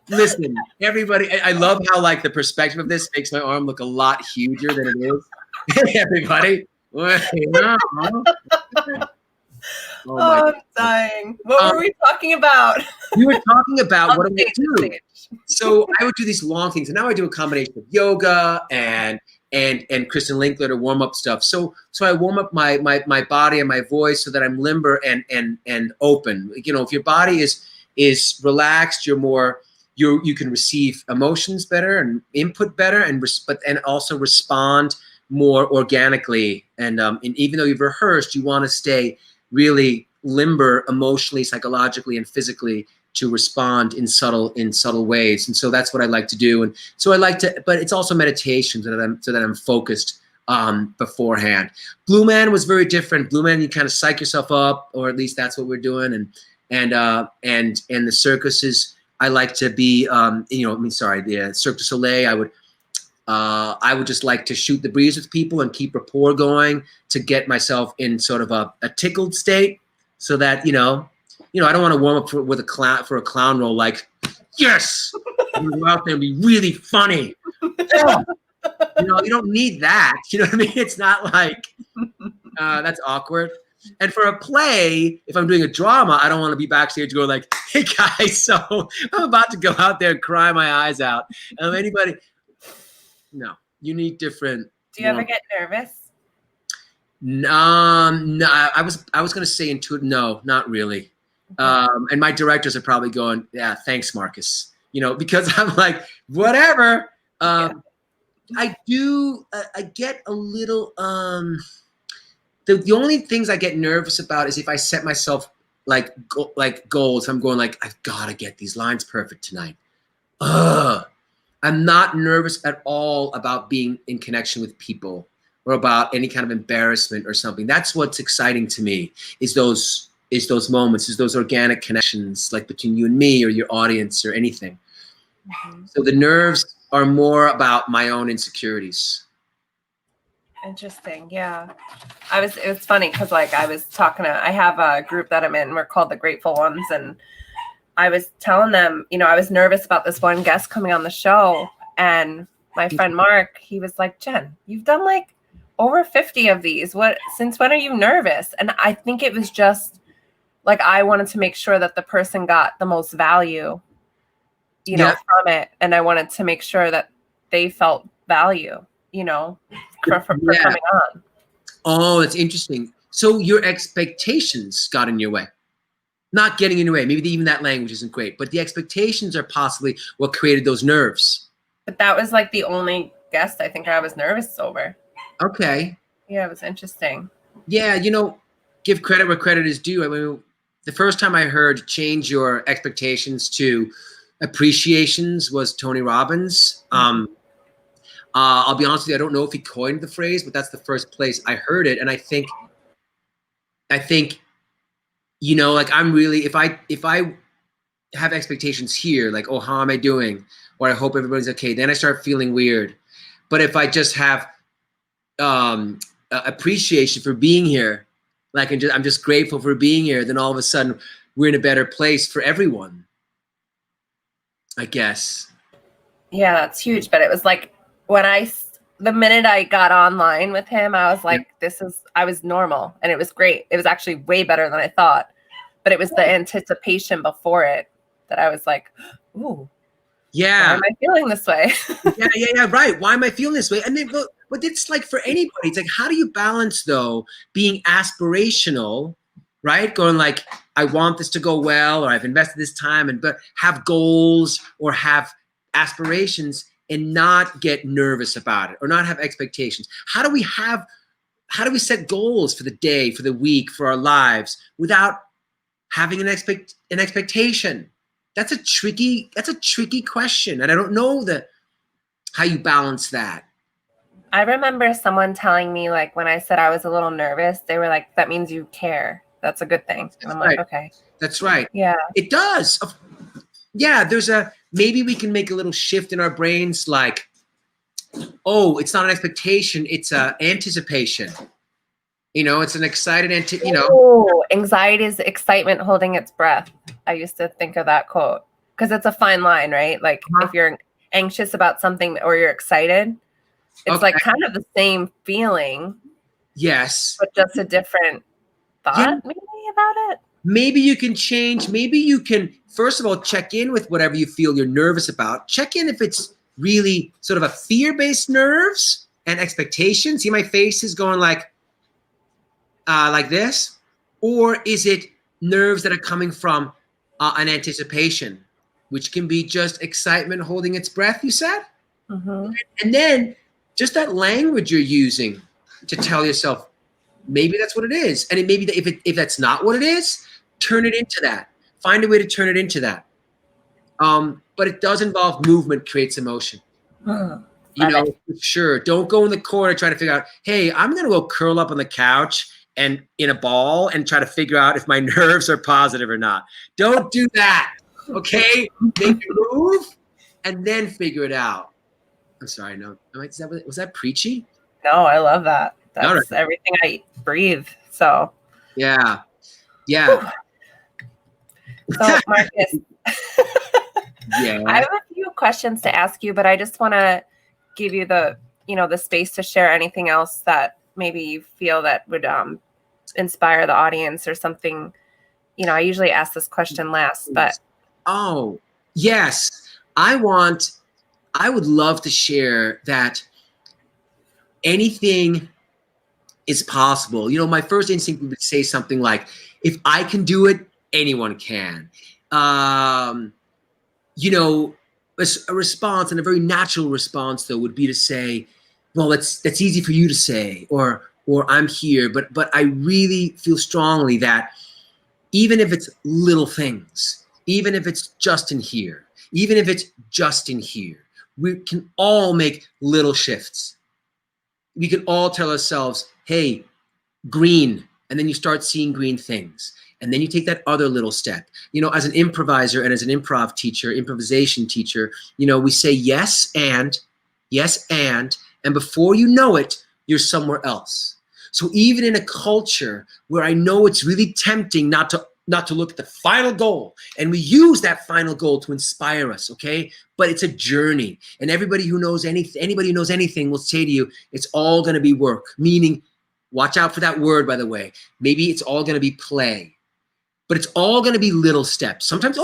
Listen, everybody, I love how the perspective of this makes my arm look a lot huger than it is. Everybody. Oh, I'm dying. What were we talking about? We were talking about what I do. So I would do these long things, and now I do a combination of yoga and Kristen Linklater warm up stuff. So I warm up my body and my voice so that I'm limber and open. If your body is relaxed, you're more. You can receive emotions better and input better, and also respond more organically. And even though you've rehearsed, you want to stay really limber emotionally, psychologically, and physically to respond in subtle ways. And so that's what I like to do. And so but it's also meditation so that I'm focused beforehand. Blue Man was very different. Blue Man, you kind of psych yourself up, or at least that's what we're doing. And the circuses. I like to be, the Circus Soleil. I would just like to shoot the breeze with people and keep rapport going to get myself in sort of a tickled state, so that I don't want to warm up for a clown role. Yes, you go out there and be really funny. You don't need that. You know what I mean? It's not like That's awkward. And for a play, if I'm doing a drama, I don't want to be backstage going like, hey guys, so I'm about to go out there and cry my eyes out. Anybody? No, you need different. Do you ever get nervous? No, I was gonna say intuitive. No, not really. And my directors are probably going, yeah, thanks, Marcus. Because I'm like, whatever. I do. I get a little. The only things I get nervous about is if I set myself like goals. I'm going like, I've got to get these lines perfect tonight. I'm not nervous at all about being in connection with people or about any kind of embarrassment or something. That's what's exciting to me is those moments, is those organic connections like between you and me or your audience or anything. Mm-hmm. So the nerves are more about my own insecurities. Interesting. Yeah. It was funny because like I was talking I have a group that I'm in, we're called the Grateful Ones. And I was telling them, I was nervous about this one guest coming on the show. And my friend Mark, he was like, Jen, you've done like over 50 of these. Since when are you nervous? And I think it was just like, I wanted to make sure that the person got the most value, from it. And I wanted to make sure that they felt value, for coming on. Oh, that's interesting. So your expectations got in your way. Not getting in your way. Maybe even that language isn't great, but the expectations are possibly what created those nerves. But that was like the only guest I think I was nervous over. Okay. Yeah, it was interesting. Yeah, give credit where credit is due. I mean, the first time I heard change your expectations to appreciations was Tony Robbins. I'll be honest with you, I don't know if he coined the phrase, but that's the first place I heard it. And I think, like I'm really, if I have expectations here, like, oh, how am I doing? Or I hope everybody's okay. Then I start feeling weird. But if I just have appreciation for being here, like I'm just grateful for being here, then all of a sudden we're in a better place for everyone, I guess. Yeah, that's huge. But it was like, the minute I got online with him, I was like, I was normal and it was great. It was actually way better than I thought, but it was the anticipation before it that I was like, ooh, yeah. Why am I feeling this way? Yeah. Right. Why am I feeling this way? And then, but it's like for anybody, it's like, how do you balance though, being aspirational, right? Going like, I want this to go well, or I've invested this time but have goals or have aspirations and not get nervous about it or not have expectations. How do we set goals for the day, for the week, for our lives without having an expectation? That's a tricky question. And I don't know how you balance that. I remember someone telling me like when I said I was a little nervous, they were like, that means you care. That's a good thing. And I'm like, okay. That's right. Yeah. It does. Yeah, maybe we can make a little shift in our brains like, oh, it's not an expectation, it's an anticipation. It's an excited Oh, anxiety is excitement holding its breath. I used to think of that quote because it's a fine line, right? Like if you're anxious about something or you're excited, it's like kind of the same feeling. Yes. But just a different thought maybe about it. Maybe you can change. Maybe you can, first of all, check in with whatever you feel you're nervous about. Check in if it's really sort of a fear-based nerves and expectation. See, my face is going like this. Or is it nerves that are coming from an anticipation, which can be just excitement holding its breath, you said? Mm-hmm. And then just that language you're using to tell yourself, maybe that's what it is. And it may be that if that's not what it is, turn it into that. Find a way to turn it into that. But it does involve movement, creates emotion. Sure. Don't go in the corner trying to figure out, hey, I'm going to go curl up on the couch and in a ball and try to figure out if my nerves are positive or not. Don't do that. Okay? Make a move and then figure it out. I'm sorry. No. Was that preachy? No, I love that. That's everything I breathe. So. Yeah. So Marcus, yeah. I have a few questions to ask you, but I just want to give you the space to share anything else that maybe you feel that would inspire the audience or something? You know, I usually ask this question last, but. Oh, yes. I would love to share that anything is possible. You know, my first instinct would say something like, if I can do it, anyone can. You know, a response, and a very natural response though, would be to say, well, that's easy for you to say, or I'm here. But I really feel strongly that even if it's little things, even if it's just in here, even if it's just in here, we can all make little shifts. We can all tell ourselves, hey, green, and then you start seeing green things. And then you take that other little step. You know, as an improviser and as an improv teacher, improvisation teacher, you know, we say yes, and before you know it, you're somewhere else. So even in a culture where I know it's really tempting not to look at the final goal, and we use that final goal to inspire us, okay? But it's a journey, and anybody who knows anything will say to you, it's all going to be work. Meaning, watch out for that word, by the way. Maybe it's all going to be play, but it's all going to be little steps. Sometimes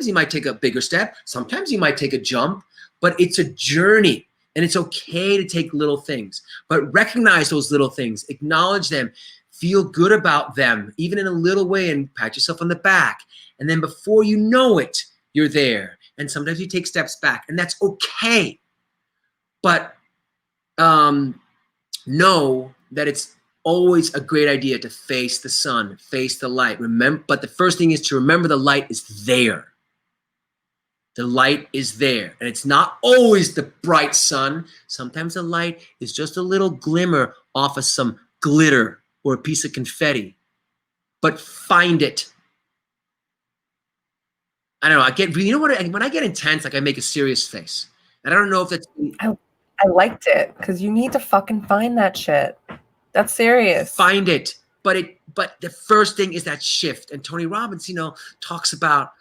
you might take a bigger step. Sometimes you might take a jump, but it's a journey. And it's okay to take little things, but recognize those little things, acknowledge them, feel good about them, even in a little way, and pat yourself on the back. And then before you know it, you're there. And sometimes you take steps back, and that's okay. But know that it's always a great idea to face the sun, face the light. Remember, but the first thing is to remember the light is there. The light is there, and it's not always the bright sun. Sometimes the light is just a little glimmer off of some glitter or a piece of confetti. But find it. I don't know. You know what? When I get intense, like I make a serious face, and I don't know if that's. I liked it because you need to fucking find that shit. That's serious. Find it, but the first thing is that shift. And Tony Robbins, you know, talks about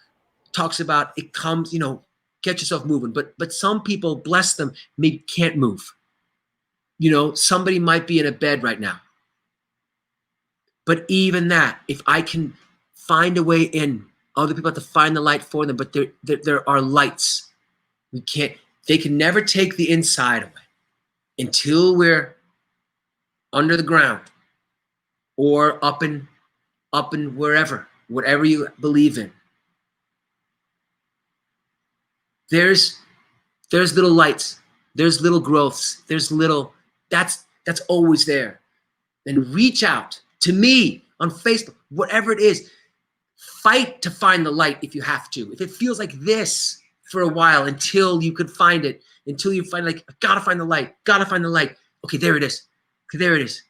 it comes, you know, get yourself moving. But some people, bless them, maybe can't move. You know, somebody might be in a bed right now. But even that, if I can find a way in, other people have to find the light for them. But there are lights. They can never take the inside away until we're under the ground or up in whatever you believe in. There's little lights, there's little growths, that's always there. And reach out to me on Facebook, whatever it is. Fight to find the light if you have to. If it feels like this for a while until you could find it, until you find, like, gotta find the light. Okay, there it is. Okay, there it is.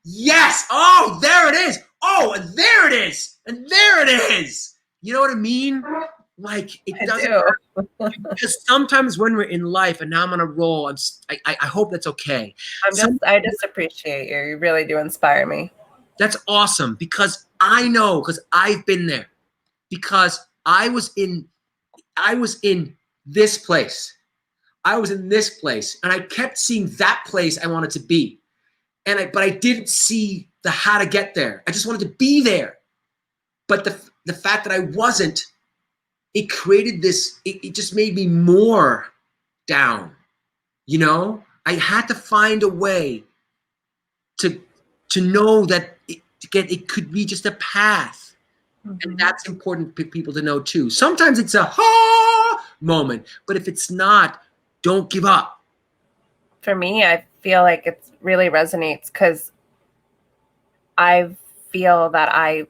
Yes. Oh, there it is. Oh, and there it is. And there it is. You know what I mean? Like, it doesn't matter. Because sometimes when we're in life, and now I'm on a roll, I hope that's okay. I just appreciate you. You really do inspire me. That's awesome, because I know, because I've been there. Because I was in this place. I was in this place, and I kept seeing that place I wanted to be. But I didn't see the how to get there. I just wanted to be there. But the fact that I wasn't, it created this, it just made me more down. You know? I had to find a way to know that it could be just a path. Mm-hmm. And that's important for people to know too. Sometimes it's a ha moment, but if it's not, don't give up. For me, I feel like it really resonates because I feel that I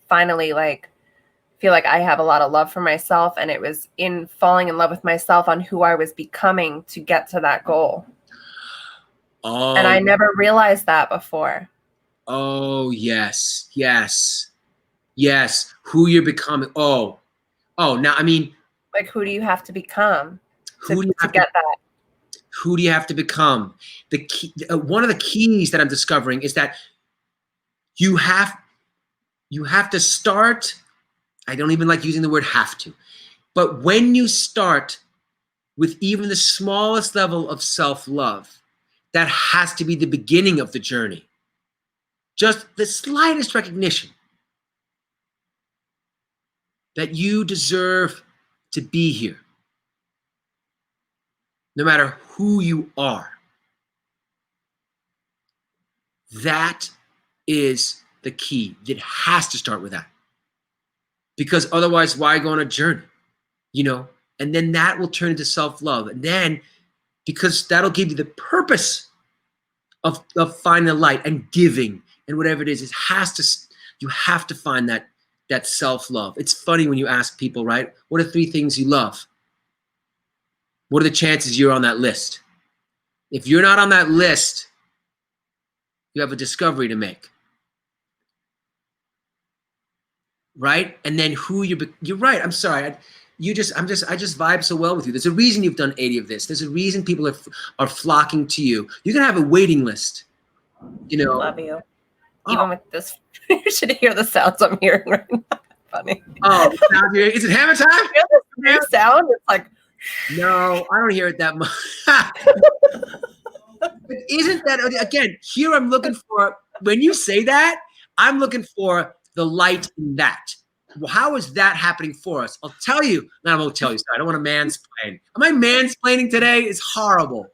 finally feel like I have a lot of love for myself, and it was in falling in love with myself on who I was becoming to get to that goal. Oh. And I never realized that before. Oh, yes. Who you're becoming. Oh, now, I mean, like, who do you have to become to get that? Who do you have to become? The key, one of the keys that I'm discovering is that you have to start. I don't even like using the word have to, but when you start with even the smallest level of self-love, that has to be the beginning of the journey. Just the slightest recognition that you deserve to be here, no matter who you are. That is the key. It has to start with that. Because otherwise, why go on a journey? You know, and then that will turn into self-love. And then, because that'll give you the purpose of finding the light and giving and whatever it is, you have to find that self-love. It's funny when you ask people, right? What are 3 things you love? What are the chances you're on that list? If you're not on that list, you have a discovery to make. Right? And then you're right. I'm sorry. I just vibe so well with you. There's a reason you've done 80 of this. There's a reason people are flocking to you. You're going to have a waiting list. You know. Love you. Even with this, you should hear the sounds I'm hearing right now. Funny. Oh, is it hammer time? You hear this new sound? It's like. No, I don't hear it that much. But isn't that, again, here I'm looking for, when you say that, I'm looking for the light in that. Well, how is that happening for us? I'll tell you. No, I won't tell you. Sorry, I don't want to mansplain. Am I mansplaining today? It's horrible.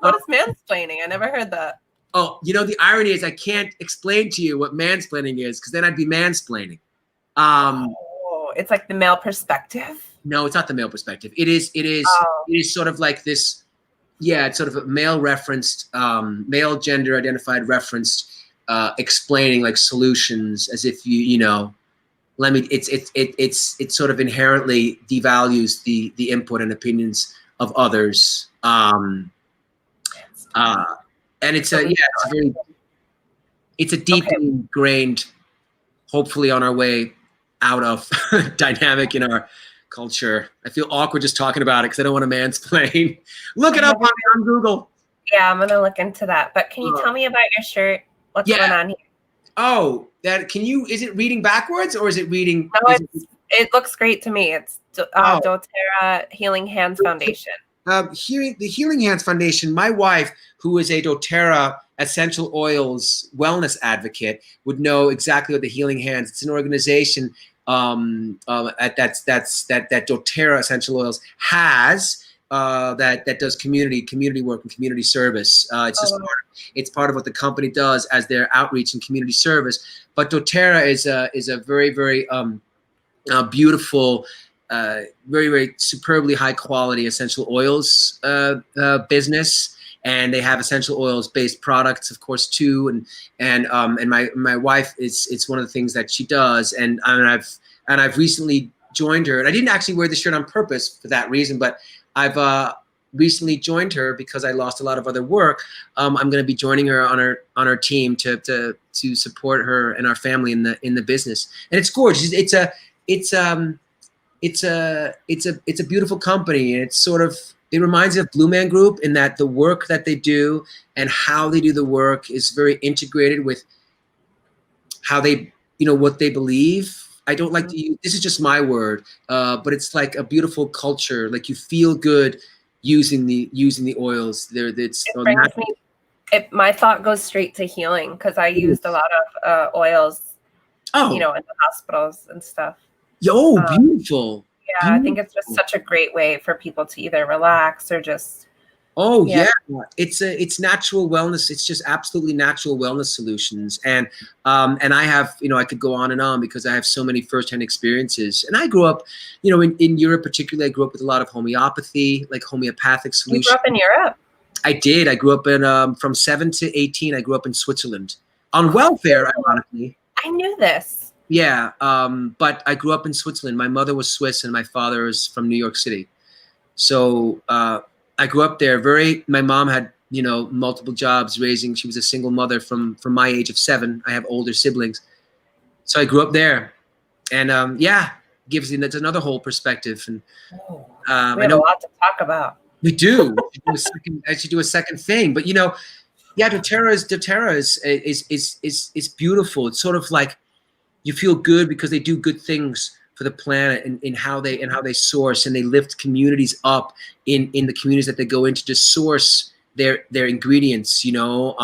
What is mansplaining? I never heard that. Oh, you know, the irony is I can't explain to you what mansplaining is, because then I'd be mansplaining. It's like the male perspective. No, it's not the male perspective. It is sort of like this. Yeah, it's sort of a male referenced, male gender identified referenced, explaining like solutions as if you know, it's sort of inherently devalues the input and opinions of others. And it's a deeply ingrained, hopefully on our way out of dynamic in our culture. I feel awkward just talking about it because I don't want to mansplain. Look it up on Google. Yeah, I'm gonna look into that. But can you tell me about your shirt? What's going on here? Oh, is it reading backwards or is it reading? No, it looks great to me. It's doTERRA Healing Hands Foundation. The Healing Hands Foundation, my wife, who is a doTERRA essential oils wellness advocate, would know exactly what the Healing Hands. It's an organization that doTERRA essential oils has that does community work and community service. It's part of what the company does as their outreach and community service. But doTERRA is a very, very beautiful, very, very superbly high quality essential oils business. And they have essential oils based products, of course, too. And my wife, it's one of the things that she does. And I've recently joined her. And I didn't actually wear the shirt on purpose for that reason, but I've recently joined her because I lost a lot of other work. I'm going to be joining her on her team to support her and our family in the business. And it's gorgeous. It's a beautiful company, and it's sort of. It reminds me of Blue Man Group in that the work that they do and how they do the work is very integrated with how they, what they believe. I don't like to use, this is just my word, but it's like a beautiful culture. Like you feel good using the oils. My thought goes straight to healing because I used a lot of oils, in the hospitals and stuff. Beautiful. Yeah, I think it's just such a great way for people to either relax or just. It's natural wellness. It's just absolutely natural wellness solutions. And I have, I could go on and on because I have so many firsthand experiences. And I grew up, in Europe particularly, I grew up with a lot of homeopathy, like homeopathic solutions. You grew up in Europe? I did. I grew up in, from 7 to 18, I grew up in Switzerland on welfare, ironically. I knew this. Yeah, but I grew up in Switzerland. My mother was Swiss and my father is from New York City. So I grew up there. My mom had, multiple jobs raising. She was a single mother from my age of 7. I have older siblings. So I grew up there. And gives you, that's another whole perspective. And we have a lot to talk about. We do. I should do a second thing. But, doTERRA is beautiful. It's sort of like, you feel good because they do good things for the planet, and in how they source, and they lift communities up in the communities that they go into to source their ingredients. You know,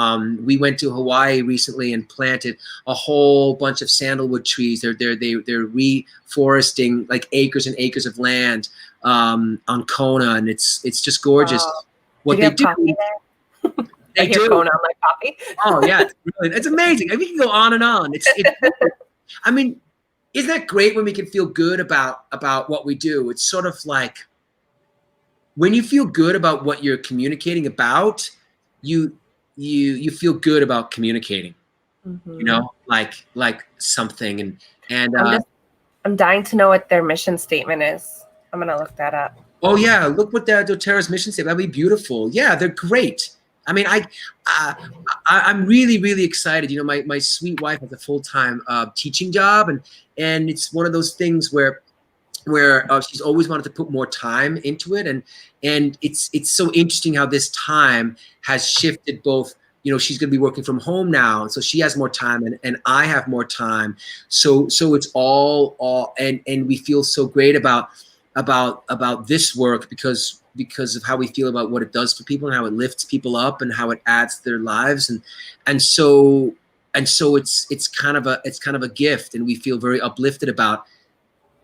we went to Hawaii recently and planted a whole bunch of sandalwood trees. They're reforesting like acres and acres of land on Kona, and it's just gorgeous. Wow. What Did you they have do. coffee there? They I hear do. Kona on my coffee. Oh yeah, it's brilliant. It's amazing. I mean, we can go on and on. I mean, isn't that great when we can feel good about what we do? It's sort of like when you feel good about what you're communicating about, you feel good about communicating. Mm-hmm. You know, like something, and I'm dying to know what their mission statement is. I'm gonna look that up. Oh yeah, look what the doTERRA's mission statement. That'd be beautiful. Yeah, they're great. I mean, I'm really excited. You know, my sweet wife has a full-time teaching job, and it's one of those things where she's always wanted to put more time into it, and it's so interesting how this time has shifted both. You know, she's going to be working from home now, so she has more time, and I have more time. So it's all and we feel so great about this work because of how we feel about what it does for people and how it lifts people up and how it adds to their lives, and so it's kind of a gift, and we feel very uplifted about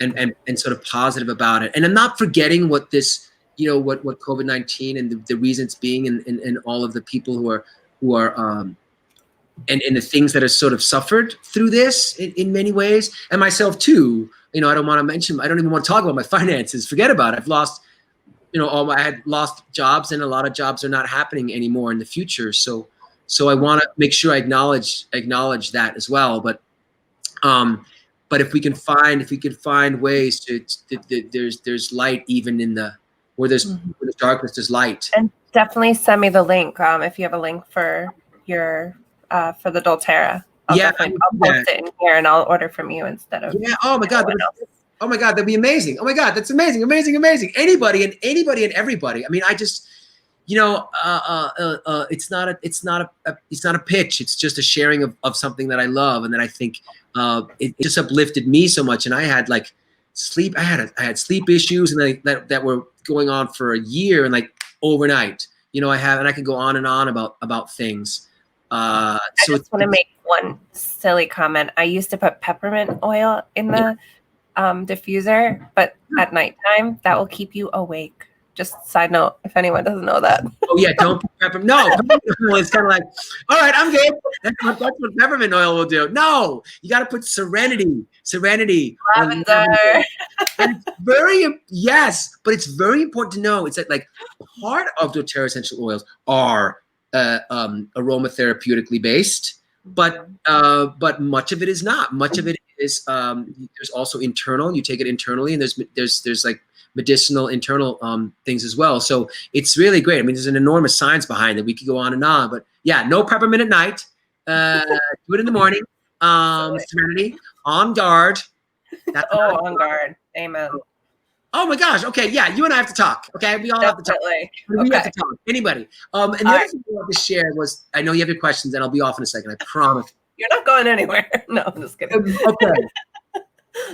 and sort of positive about it. And I'm not forgetting what this, you know, what COVID-19 and the reason it's being, and all of the people who are and the things that are sort of suffered through this in many ways, and myself too. You know, I don't even want to talk about my finances. Forget about it. I've lost, you know, I had lost jobs, and a lot of jobs are not happening anymore in the future. So I want to make sure I acknowledge that as well. But if we can find ways to there's light even in where there's darkness, there's light. And definitely send me the link if you have a link for your for the doTERRA. I'll post it in here, and I'll order from you instead of. Yeah. Oh my God. That'd be amazing. Oh my God, that's amazing. Anybody and everybody. I mean, I just, you know, it's not a pitch. It's just a sharing of something that I love, and that I think it just uplifted me so much. And I had like sleep. I had sleep issues, and that were going on for a year, and like overnight. You know, and I can go on and on about things. I just want to make one silly comment. I used to put peppermint oil in the diffuser, but at nighttime that will keep you awake. Just side note, if anyone doesn't know that. Oh yeah, don't put peppermint. No, peppermint oil is kind of like, all right, I'm good. That's what peppermint oil will do. No, you got to put Serenity. Lavender. And but it's very important to know. It's that like part of doTERRA essential oils are aromatherapeutically based, but much of it is not. Much of it is there's also internal. You take it internally, and there's like medicinal internal things as well. So it's really great. I mean, there's an enormous science behind it. We could go on and on, but yeah, no peppermint at night. Do it in the morning. Serenity, on guard. On guard. Amen. Oh my gosh. Okay. Yeah. You and I have to talk. Okay. We all have to talk. We have to talk. Anybody. And the other thing I want to share was, I know you have your questions, and I'll be off in a second. I promise. You're not going anywhere. No, I'm just kidding. Okay.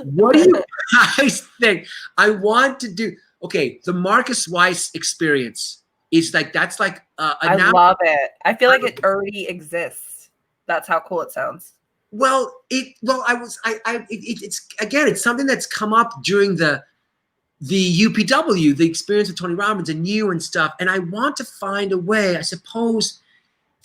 What do you guys think? I want to do. Okay. The Marcus Weiss experience is like, that's like, I love it. I feel like it already exists. That's how cool it sounds. It's again, it's something that's come up during the UPW, the experience of Tony Robbins and you and stuff. And I want to find a way, I suppose,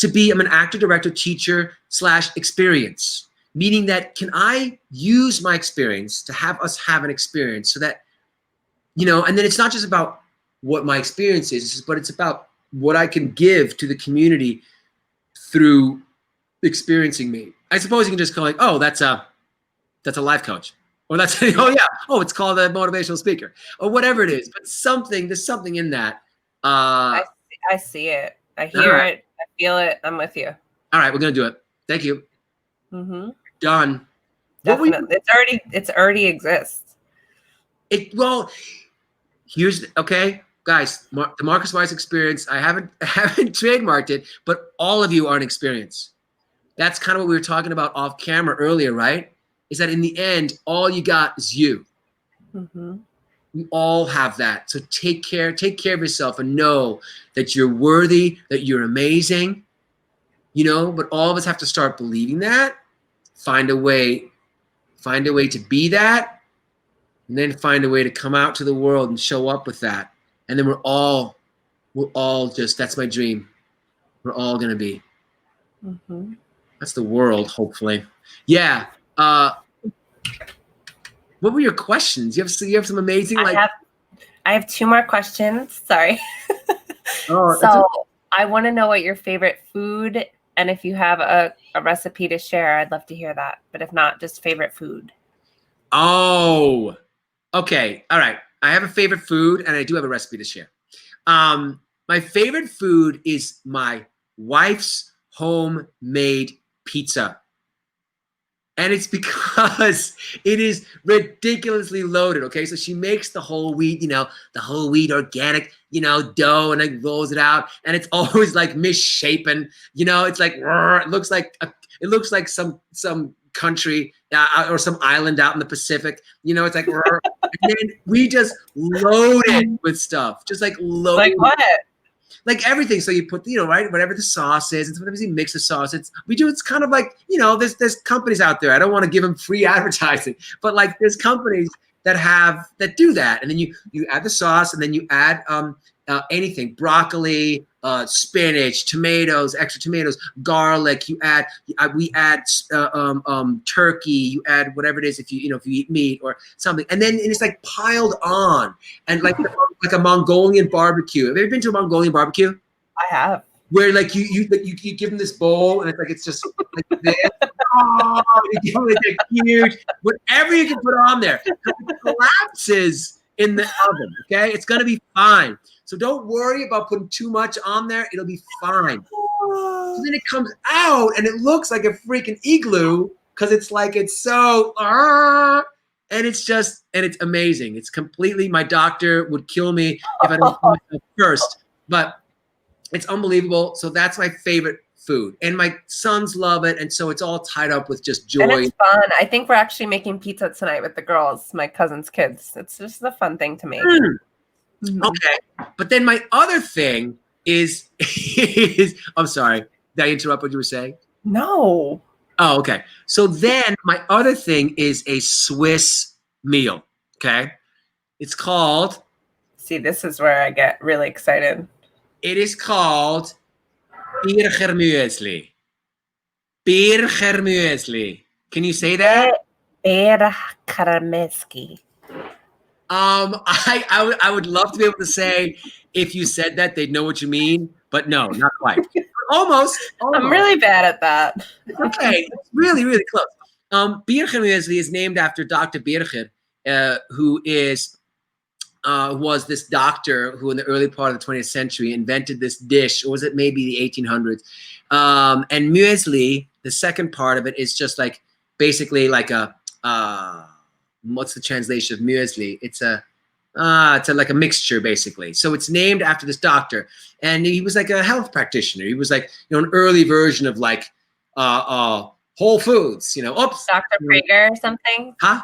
I'm an actor, director, teacher / experience, meaning that can I use my experience to have us have an experience so that, you know, and then it's not just about what my experience is, but it's about what I can give to the community through experiencing me. I suppose you can just call it, oh, that's a life coach. Or that's, it's called a motivational speaker, or whatever it is. But there's something in that. I see it. I hear it. I feel it. I'm with you. All right, we're gonna do it. Thank you. Mm-hmm. Done. Definitely. It's already exists. Here's okay, guys. The Marcus Weiss experience. I haven't trademarked it, but all of you are an experience. That's kind of what we were talking about off camera earlier, right? Is that in the end, all you got is you. Mm-hmm. We all have that. So take care of yourself and know that you're worthy, that you're amazing, but all of us have to start believing that, find a way to be that, and then find a way to come out to the world and show up with that. And then we're all just, that's my dream. We're all going to be. Mm-hmm. That's the world, hopefully. Yeah. What were your questions? You have some amazing, I have 2 more questions. Sorry. Oh, So I want to know what your favorite food, and if you have a recipe to share, I'd love to hear that. But if not, just favorite food. Oh, okay. All right. I have a favorite food, and I do have a recipe to share. My favorite food is my wife's homemade pizza. And it's because it is ridiculously loaded. Okay, so she makes the whole wheat, the whole wheat organic, dough, and like rolls it out, and it's always like misshapen. It's like it looks like some country or some island out in the Pacific. It's like, and then we just load it with stuff, just like load. Like what? Like everything. So you put, right, whatever the sauce is, and sometimes you mix the sauce. It's kind of like, there's companies out there. I don't want to give them free advertising, but like there's companies that do that. And then you add the sauce, and then you add anything, broccoli, spinach, tomatoes, extra tomatoes, garlic. We add turkey. You add whatever it is if you eat meat or something, and it's like piled on, and like a Mongolian barbecue. Have you ever been to a Mongolian barbecue? I have. Where like you give them this bowl, and it's just like this. Oh, you give them like huge, whatever you can put on there. It collapses in the oven. Okay, it's gonna be fine. So don't worry about putting too much on there. It'll be fine. So then it comes out, and it looks like a freaking igloo because it's so. And it's amazing. It's completely. My doctor would kill me if I don't do myself first, but it's unbelievable. So that's my favorite food, and my sons love it, and so it's all tied up with just joy. And it's fun. I think we're actually making pizza tonight with the girls, my cousin's kids. It's just a fun thing to make. Mm-hmm. Okay, but then my other thing is I'm sorry, did I interrupt what you were saying? No. Oh, okay. So then my other thing is a Swiss meal. Okay, it's called. See, this is where I get really excited. It is called Bircher Muesli. Bircher Muesli. Can you say that? Bircher Muesli. I would love to be able to say if you said that they'd know what you mean, but no, not quite. Almost. I'm really bad at that. Okay, it's really, really close. Bircher Muesli is named after Dr. Bircher, who was this doctor who in the early part of the 20th century invented this dish, or was it maybe the 1800s? And muesli, the second part of it is just like basically like a what's the translation of muesli? It's like a mixture basically. So it's named after this doctor, and he was like a health practitioner. He was like an early version of like Whole Foods. Oops, Dr. Prager or something? Huh?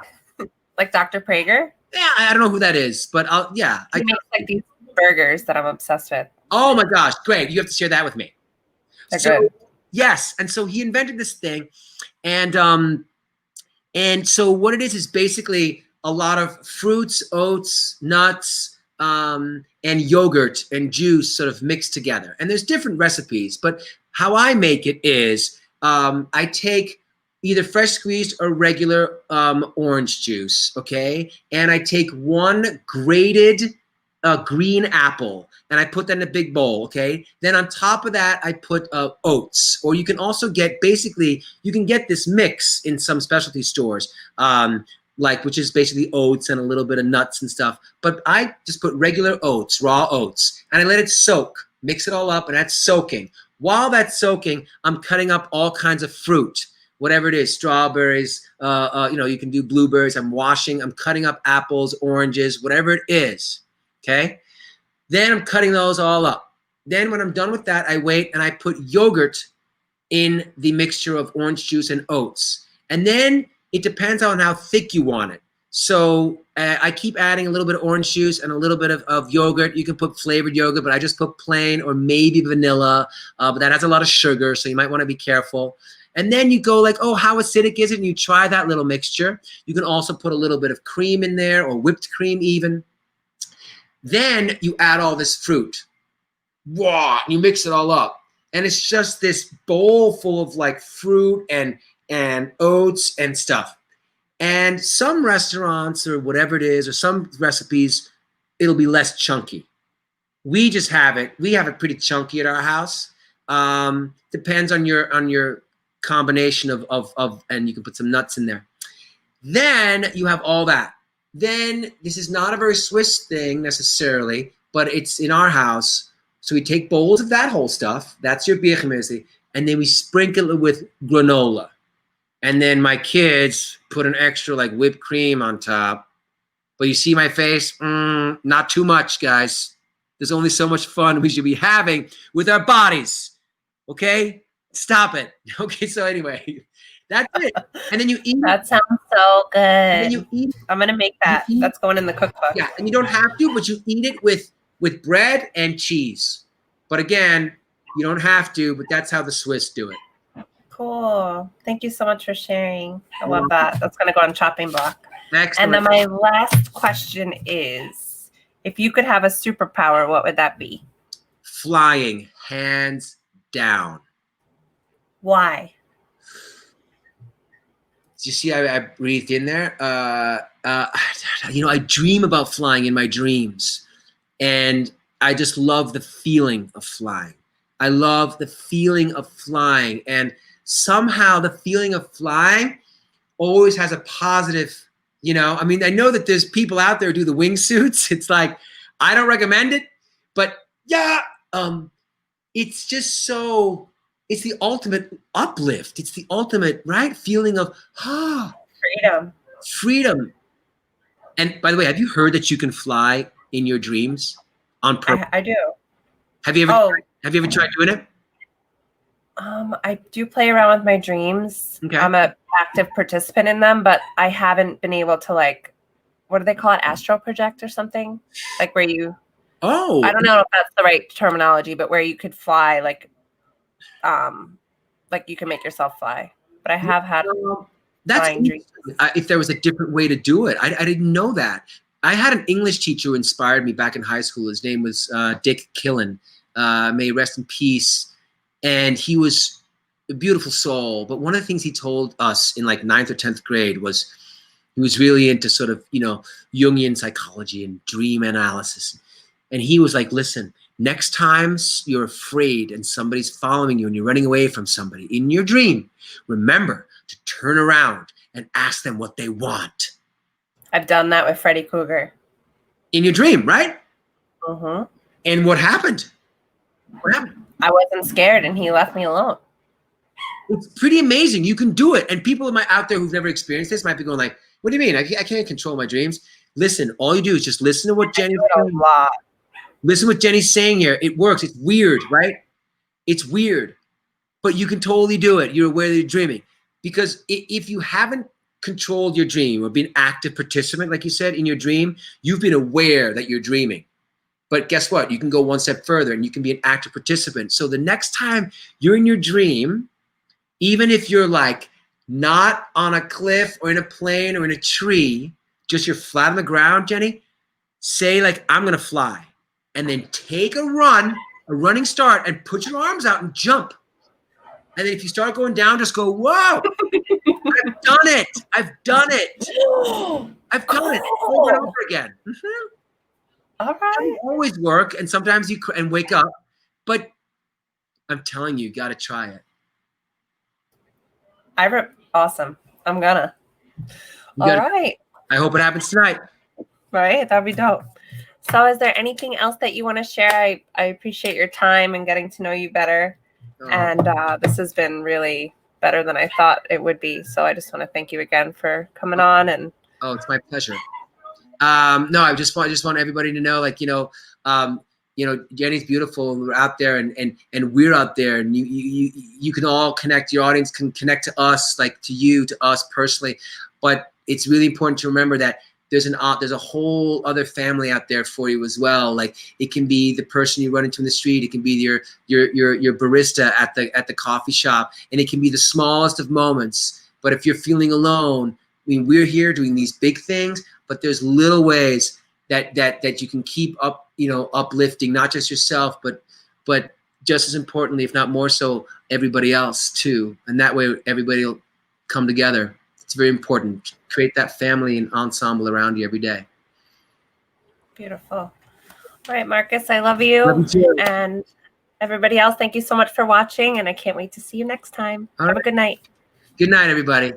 Like Dr. Prager? Yeah, I don't know who that is, but He makes like these burgers that I'm obsessed with. Oh my gosh, great! You have to share that with me. They're good. Yes, and so he invented this thing, and so what it is basically a lot of fruits, oats, nuts, and yogurt and juice sort of mixed together. And there's different recipes, but how I make it is I take either fresh squeezed or regular orange juice, okay? And I take 1 grated green apple, and I put that in a big bowl, okay? Then on top of that, I put oats, or you can also get, you can get this mix in some specialty stores, which is basically oats and a little bit of nuts and stuff. But I just put regular oats, raw oats, and I let it soak, mix it all up, and that's soaking. While that's soaking, I'm cutting up all kinds of fruit. Whatever it is, strawberries, you can do blueberries. I'm cutting up apples, oranges, whatever it is, okay? Then I'm cutting those all up. Then when I'm done with that, I wait and I put yogurt in the mixture of orange juice and oats. And then it depends on how thick you want it. So I keep adding a little bit of orange juice and a little bit of yogurt. You can put flavored yogurt, but I just put plain or maybe vanilla, but that has a lot of sugar, so you might want to be careful. And then you go like, oh, how acidic is it? And you try that little mixture. You can also put a little bit of cream in there or whipped cream even. Then you add all this fruit. Wow, you mix it all up. And it's just this bowl full of like fruit and oats and stuff. And some restaurants or whatever it is, or some recipes, it'll be less chunky. We just have it. We have it pretty chunky at our house. Depends on your combination of, and you can put some nuts in there. Then you have all that. Then this is not a very Swiss thing necessarily, but it's in our house. So we take bowls of that whole stuff. That's your birchermesli. And then we sprinkle it with granola. And then my kids put an extra like whipped cream on top. But you see my face? Not too much, guys. There's only so much fun we should be having with our bodies. Okay? Stop it. Okay, so anyway, that's it. And then you eat That sounds so good. And then you eat. I'm going to make that. That's going in the cookbook. Yeah, and you don't have to, but you eat it with bread and cheese. But again, you don't have to, but that's how the Swiss do it. Cool. Thank you so much for sharing. I love that. That's going to go on chopping block. Excellent. And then my last question is, if you could have a superpower, what would that be? Flying, hands down. Why? You see, I breathed in there. I dream about flying in my dreams, and I just love the feeling of flying. I love the feeling of flying, and somehow the feeling of flying always has a positive. I mean, I know that there's people out there who do the wingsuits. It's like I don't recommend it, but yeah, it's just so. It's the ultimate uplift. It's the ultimate, right, feeling of freedom. And by the way, have you heard that you can fly in your dreams on purpose? I do. Have you ever tried doing it? I do play around with my dreams. Okay. I'm an active participant in them, but I haven't been able to what do they call it? Astral project or something? Like where you. Oh. I don't know if that's the right terminology, but where you could fly like you can make yourself fly. But I have had flying dreams. If there was a different way to do it, I didn't know that. I had an English teacher who inspired me back in high school. His name was Dick Killen. May he rest in peace. And he was a beautiful soul. But one of the things he told us in like 9th or 10th grade was he was really into sort of, Jungian psychology and dream analysis. And he was like, listen, next time you're afraid and somebody's following you and you're running away from somebody in your dream, remember to turn around and ask them what they want. I've done that with Freddy Krueger. In your dream, right? Mm-hmm. And what happened? What happened? I wasn't scared and he left me alone. It's pretty amazing. You can do it. And people out there who've never experienced this might be going like, what do you mean? I can't control my dreams. Listen, all you do is just listen to what Jenny's saying. Listen to what Jenny's saying here. It works. It's weird, right? It's weird. But you can totally do it. You're aware that you're dreaming. Because if you haven't controlled your dream or been active participant, like you said, in your dream, you've been aware that you're dreaming. But guess what? You can go one step further and you can be an active participant. So the next time you're in your dream, even if you're like not on a cliff or in a plane or in a tree, just you're flat on the ground, Jenny, say like, I'm going to fly. And then take a running start, and put your arms out and jump. And then if you start going down, just go, whoa, I've done it. I've done it over and over again. Mm-hmm. All right. It doesn't always work, and sometimes you wake up, but I'm telling you, you got to try it. Awesome. I'm gonna. All right. I hope it happens tonight. Right. That'd be dope. So is there anything else that you want to share? I appreciate your time and getting to know you better. And this has been really better than I thought it would be. So I just want to thank you again for coming on. And it's my pleasure. No, I just want everybody to know, like, Jenny's beautiful, and we're out there, and we're out there, and you can all connect. Your audience can connect to us, like to you, to us personally. But it's really important to remember that there's a whole other family out there for you as well. Like it can be the person you run into in the street, it can be your barista at the coffee shop, and it can be the smallest of moments. But if you're feeling alone, I mean, we're here doing these big things, but there's little ways that you can keep up, uplifting not just yourself, but just as importantly, if not more so, everybody else too. And that way everybody will come together. It's very important. Create that family and ensemble around you every day. Beautiful. All right, Marcus, I love you. Love you too. And everybody else, thank you so much for watching, and I can't wait to see you next time. Have a good night. Good night, everybody.